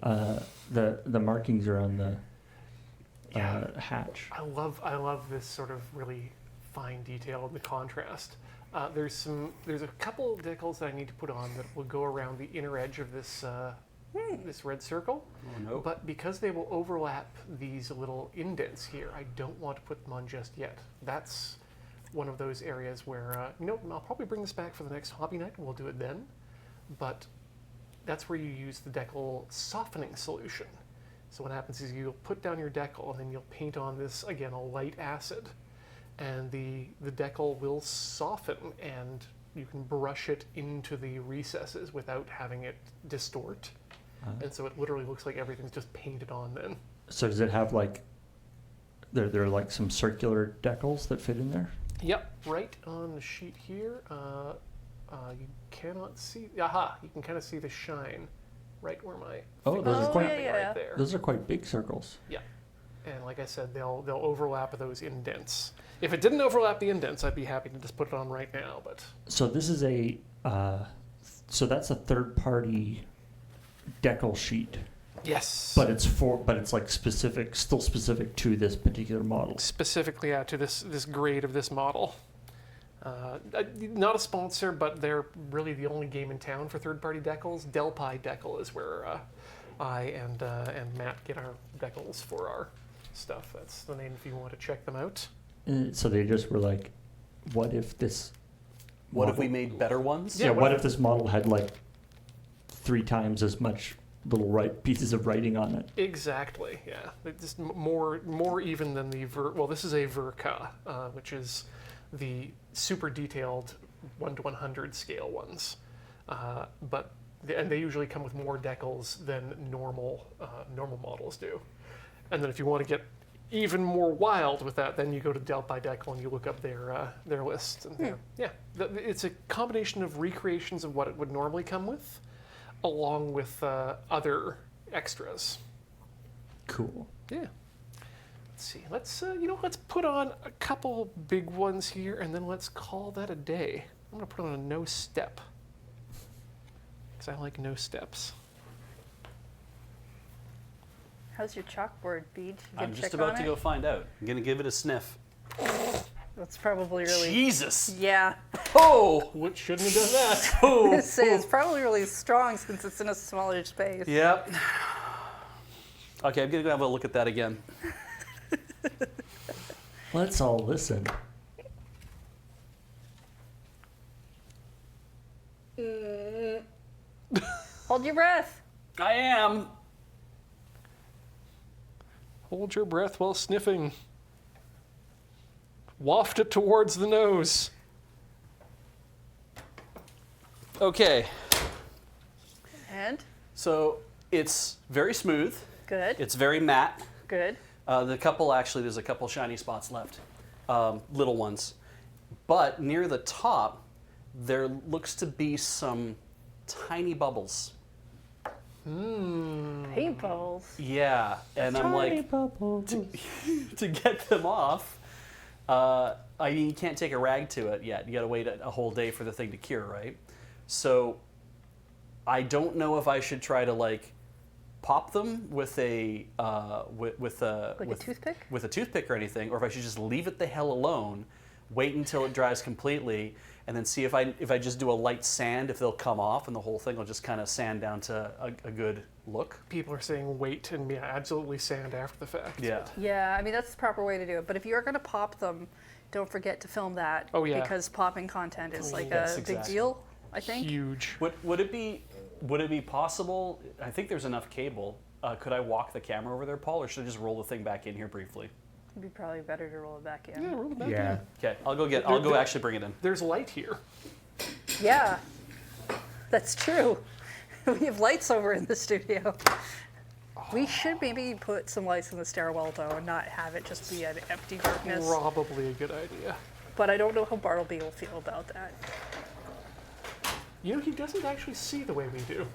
markings around the hatch. I love this sort of really fine detail and the contrast. There's a couple decals that I need to put on that will go around the inner edge of this this red circle. Oh, no. But because they will overlap these little indents here, I don't want to put them on just yet. That's one of those areas where I'll probably bring this back for the next hobby night and we'll do it then. But that's where you use the decal softening solution. So what happens is you'll put down your decal and then you'll paint on this, again, a light acid. And the decal will soften and you can brush it into the recesses without having it distort. And so it literally looks like everything's just painted on then. So does it have like there are like some circular decals that fit in there? Yep, right on the sheet here. You cannot see. Aha! You can kind of see the shine, right where my Oh, finger's those are quite- tapping yeah. right there. Those are quite big circles. Yeah, and like I said, they'll overlap those indents. If it didn't overlap the indents, I'd be happy to just put it on right now. But So this is so that's a third party decal sheet. Yes. But it's like still specific to this particular model. Specifically to this grade of this model. Not a sponsor, but they're really the only game in town for third-party decals. Delphi Decal is where I and Matt get our decals for our stuff. That's the name if you want to check them out. So they just were like, what if this? What if model- we made better ones? Yeah. What if this model had like 3 times as much little pieces of writing on it? Exactly. Yeah. Just more even than the Well, this is a Verka, which is the super detailed 1 to 100 scale ones, but they usually come with more decals than normal models do. And then if you want to get even more wild with that, then you go to Delphi Decal and you look up their list. And it's a combination of recreations of what it would normally come with, along with other extras. Cool. Yeah. Let's see. Let's put on a couple big ones here, and then let's call that a day. I'm gonna put on a no step, because I like no steps. How's your chalkboard, Beach? I'm just about to go find out. I'm going to give it a sniff. That's probably really. Jesus! Yeah. Oh! What shouldn't have done that? Oh! It's probably really strong since it's in a smaller space. Yep. Okay, I'm going to go have a look at that again. Let's all listen. Hold your breath. I am. Hold your breath while sniffing. Waft it towards the nose. Okay, And so it's very smooth. good. It's very matte. Good. There's a couple shiny spots left, little ones. But near the top, there looks to be some tiny bubbles. Paint bubbles. Yeah, and I'm like, to get them off, you can't take a rag to it yet. You gotta wait a whole day for the thing to cure, right? So I don't know if I should try to pop them with a A toothpick? with a toothpick or anything, or if I should just leave it the hell alone, wait until it dries completely, and then see if I just do a light sand, if they'll come off, and the whole thing will just kind of sand down to a good look. People are saying wait and absolutely sand after the fact. Yeah. Yeah, I mean, that's the proper way to do it. But if you're going to pop them, don't forget to film that. Oh, yeah. Because popping content is like Yes, a big exactly. deal, I think. Huge. Would it be possible? I think there's enough cable. Could I walk the camera over there, Paul, or should I just roll the thing back in here briefly? It'd be probably better to roll it back in. Yeah, roll it back Yeah. in. Okay, I'll go actually bring it in. There's light here. Yeah, that's true. We have lights over in the studio. We should maybe put some lights in the stairwell, though, and not have it just be an empty darkness. Probably a good idea. But I don't know how Bartleby will feel about that. You know, he doesn't actually see the way we do.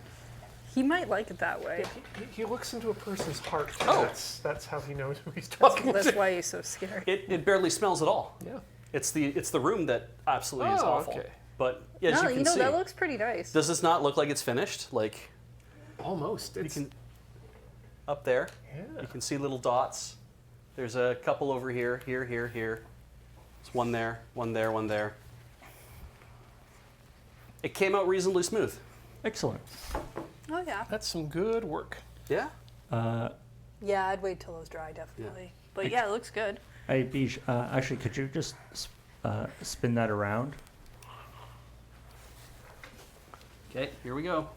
He might like it that way. He looks into a person's heart. And Oh. that's how he knows who he's talking That's to. why he's so scared. It barely smells at all. Yeah. It's the room that absolutely is Oh, awful. okay. But as No, you can see, that looks pretty nice. does this not look like it's finished? Like Almost. It's, you can up there, yeah. you can see little dots. There's a couple over here, here. There's one there, one there, one there. It came out reasonably smooth. Excellent. Oh, yeah. That's some good work. Yeah. Yeah, I'd wait till those dry, definitely. But yeah, it looks good. Hey, Bish, actually, could you just spin that around? Okay, here we go.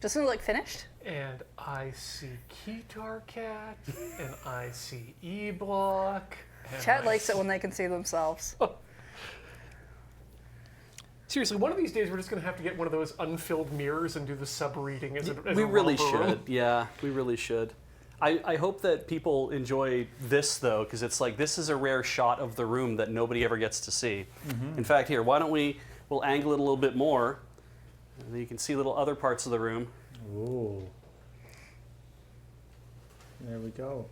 Doesn't it look finished? And I see Keytar Cat, and I see E-Block. and Chat I likes it see- when they can see themselves. Seriously, one of these days we're just going to have to get one of those unfilled mirrors and do the sub-reading as We a really romper room. should. Yeah, we really should. I hope that people enjoy this though, because it's like this is a rare shot of the room that nobody ever gets to see. In fact, here, why don't we'll angle it a little bit more, and then you can see little other parts of the room. Ooh. There we go.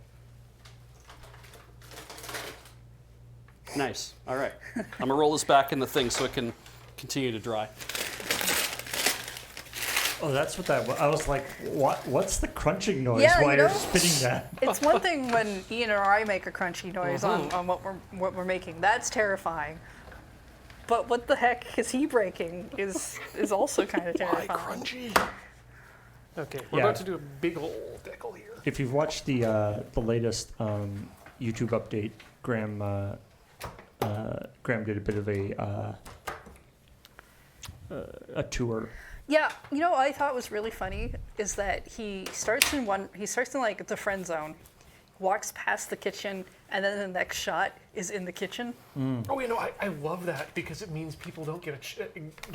Nice. All right. I'm gonna roll this back in the thing so it can continue to dry. Oh, that's what that was. I was like, what's the crunching noise Yeah, while you you're know, spinning that? It's one thing when Ian or I make a crunchy noise on what we're making. That's terrifying. But what the heck is he breaking is also kind of Why terrifying. crunchy? Okay, we're Yeah. about to do a big old decal here. If you've watched the latest YouTube update, Graham did a bit of a tour. Yeah, you know what I thought was really funny is that he starts in like the friend zone, walks past the kitchen, and then the next shot is in the kitchen. Oh, I love that because it means people don't get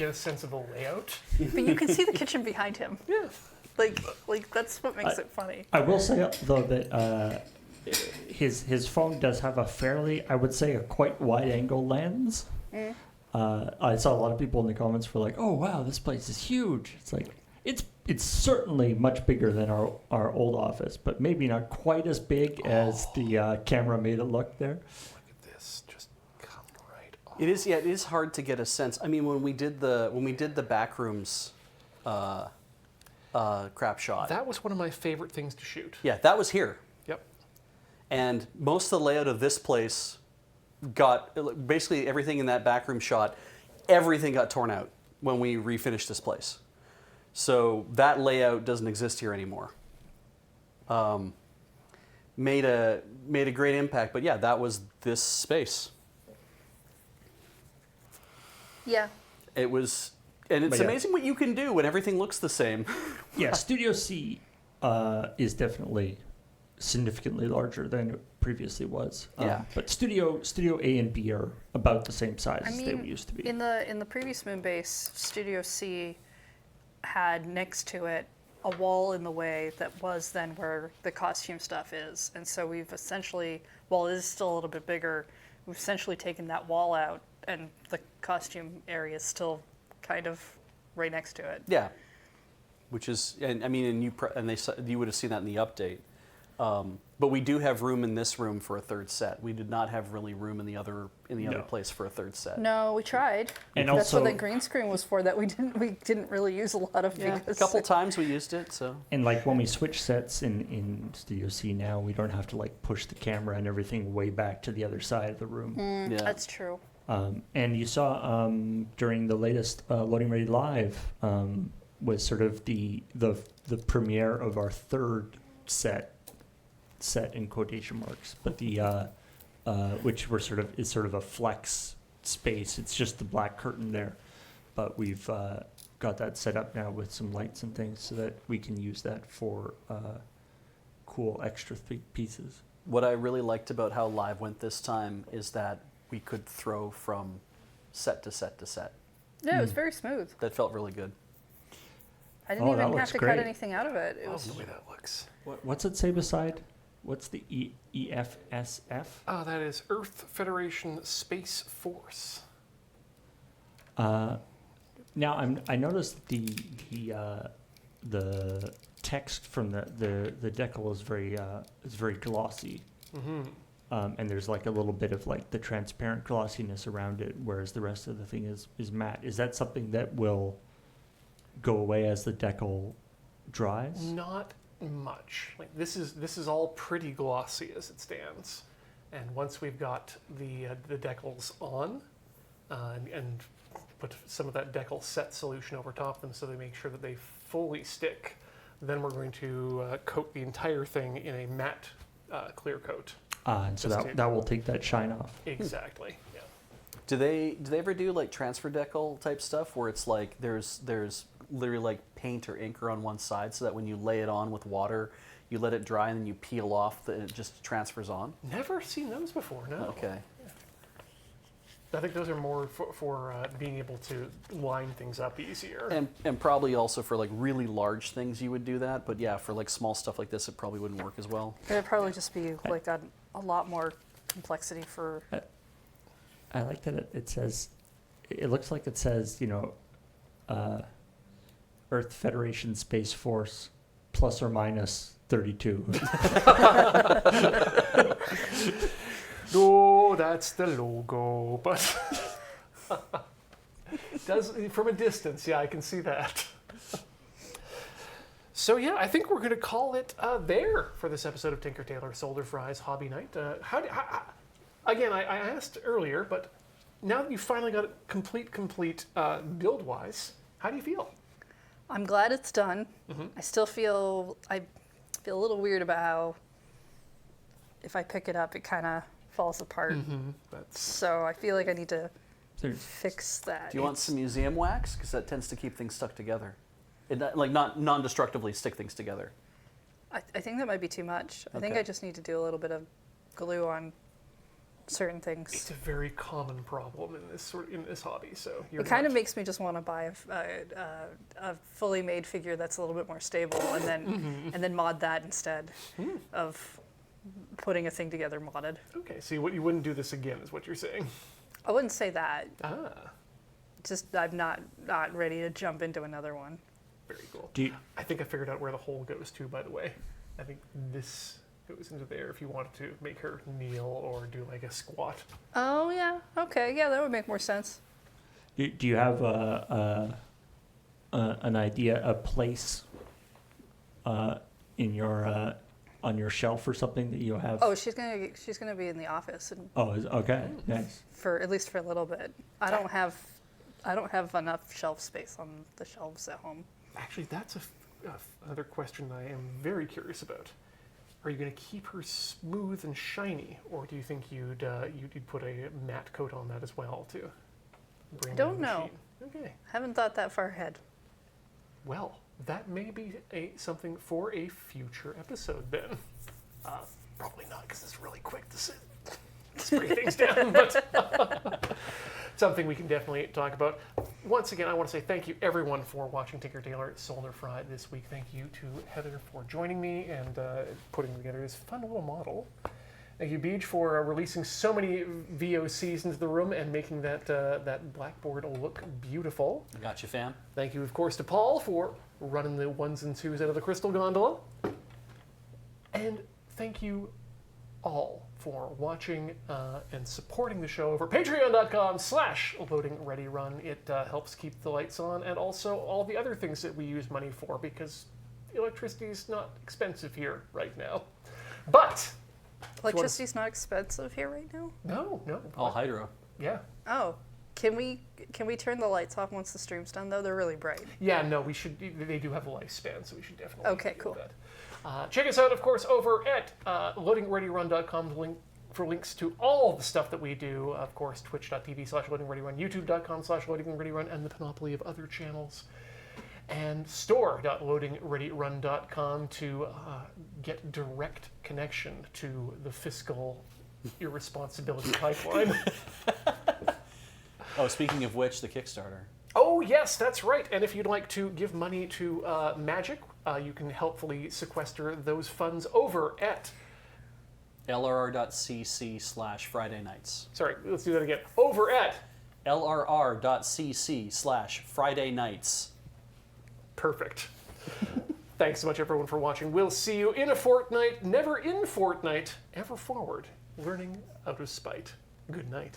a sense of the layout. But you can see the kitchen behind him. Yeah. Like that's what makes it funny. I will say though that his phone does have a fairly, I would say, a quite wide angle lens. I saw a lot of people in the comments were like, "Oh wow, this place is huge." It's like it's certainly much bigger than our old office, but maybe not quite as big as the camera made it look there. Look at this, just come right off. It is. Yeah, it is hard to get a sense. I mean, when we did the back rooms crap shot. That was one of my favorite things to shoot. Yeah, that was here. Yep. And most of the layout of this place got, basically everything in that backroom shot, everything got torn out when we refinished this place. So that layout doesn't exist here anymore. Made a great impact, but yeah, that was this space. Yeah. It was, and it's But yeah. amazing what you can do when everything looks the same. Yeah, Studio C is definitely significantly larger than it previously was. Yeah. But Studio A and B are about the same size I as they mean, used to be. in the previous moon base, Studio C had next to it a wall in the way that was then where the costume stuff is. And so we've essentially, while it is still a little bit bigger, we've essentially taken that wall out and the costume area is still kind of right next to it. Yeah, which is, and I mean, you would have seen that in the update. But we do have room in this room for a third set. We did not have really room in the other No. place for a third set. No, we tried. And That's also- what that green screen was for that we didn't really use a lot of Yeah, a because couple times we used it. So And like when we switch sets in Studio C now, we don't have to like push the camera and everything way back to the other side of the room. yeah, That's true. And you saw during the latest Loading Ready Live was sort of the premiere of our third set in quotation marks, but the which is sort of a flex space. It's just the black curtain there, but we've got that set up now with some lights and things so that we can use that for cool extra pieces. what I really liked about how live went this time is that we could throw from set to set to set. Yeah, it was very smooth. That felt really good. I didn't Oh, that even have looks to great. cut anything out of it. It I was love the way that looks. What's it say beside? What's the EFSF? Ah, that is Earth Federation Space Force. Now I noticed the text from the decal is very glossy, and there's like a little bit of like the transparent glossiness around it, whereas the rest of the thing is matte. Is that something that will go away as the decal dries? Not much. Like this is all pretty glossy as it stands, and once we've got the decals on, and put some of that decal set solution over top of them so they make sure that they fully stick, then we're going to coat the entire thing in a matte clear coat. And so Just that will take that shine off. Exactly. Yeah. Do they ever do like transfer decal type stuff where it's like there's literally like paint or inker on one side so that when you lay it on with water, you let it dry and then you peel off and it just transfers on? Never seen those before. No. Okay. I think those are more for being able to line things up easier. And probably also for like really large things you would do that, but yeah, for like small stuff like this, it probably wouldn't work as well. it'd probably just be like a lot more complexity for. I like that it says, it looks like it says, Earth Federation Space Force plus or minus 32. No. Oh, that's the logo, but does from a distance, yeah, I can see that. So yeah, I think we're going to call it there for this episode of Tinker Tailor Solder Fry's Hobby Night. Again, I asked earlier, but now that you finally got it complete build-wise, how do you feel? I'm glad it's done. I still feel a little weird about how if I pick it up, it kind of falls apart. So I feel like I need to fix that. Do you want some museum wax? Because that tends to keep things stuck together. Like not non-destructively stick things together. I think that might be too much. I think Okay. I just need to do a little bit of glue on certain things. It's a very common problem in this hobby. So It kind of makes me just want to buy a fully made figure that's a little bit more stable, and then mod that instead of putting a thing together modded. Okay. So you wouldn't do this again, is what you're saying? I wouldn't say that. Ah, Just I'm not ready to jump into another one. very cool. Do you, I think I figured out where the hole goes to, by the way. I think this goes into there if you wanted to make her kneel or do like a squat. Oh yeah. Okay. Yeah, that would make more sense. do you have an idea, a place in your on your shelf or something that you have? Oh, she's gonna be in the office and Oh, okay, nice. for at least for a little bit. I don't have enough shelf space on the shelves at home. Actually, that's another question I am very curious about. Are you going to keep her smooth and shiny, or do you think you'd put a matte coat on that as well to bring I don't down the know. sheen? Okay. Haven't thought that far ahead. Well, that may be something for a future episode then. Probably not, because it's really quick to spray things down, but something we can definitely talk about. Once again, I want to say thank you everyone for watching Tinker Tailor Solder Fry this week. Thank you to Heather for joining me and putting together this fun little model. Thank you, Beej, for releasing so many VOCs into the room and making that blackboard look beautiful. I got you, fam. Thank you, of course, to Paul for running the ones and twos out of the crystal gondola. And thank you all for watching and supporting the show over patreon.com/loadingreadyrun. It helps keep the lights on and also all the other things that we use money for because electricity is not expensive here right now. But Electricity's not expensive here right now. no. All hydro. Yeah. Oh, can we turn the lights off once the stream's done though? They're really bright. Yeah, no, we should. They do have a lifespan, so we should definitely. Okay, do cool. That. Check us out, of course, over at loadingreadyrun.com for links to all the stuff that we do. Of course, twitch.tv/loadingreadyrun, youtube.com/loadingreadyrun, and the panoply of other channels. And store.loadingreadyrun.com to get direct connection to the fiscal irresponsibility pipeline. Oh, speaking of which, the Kickstarter. Oh, yes, that's right. And if you'd like to give money to Magic, you can helpfully sequester those funds over at... lrr.cc/Friday nights. Sorry, let's do that again. Over at... lrr.cc/Friday nights. Perfect. Thanks so much, everyone, for watching. We'll see you in a fortnight, never in fortnight, ever forward, learning out of spite. Good night.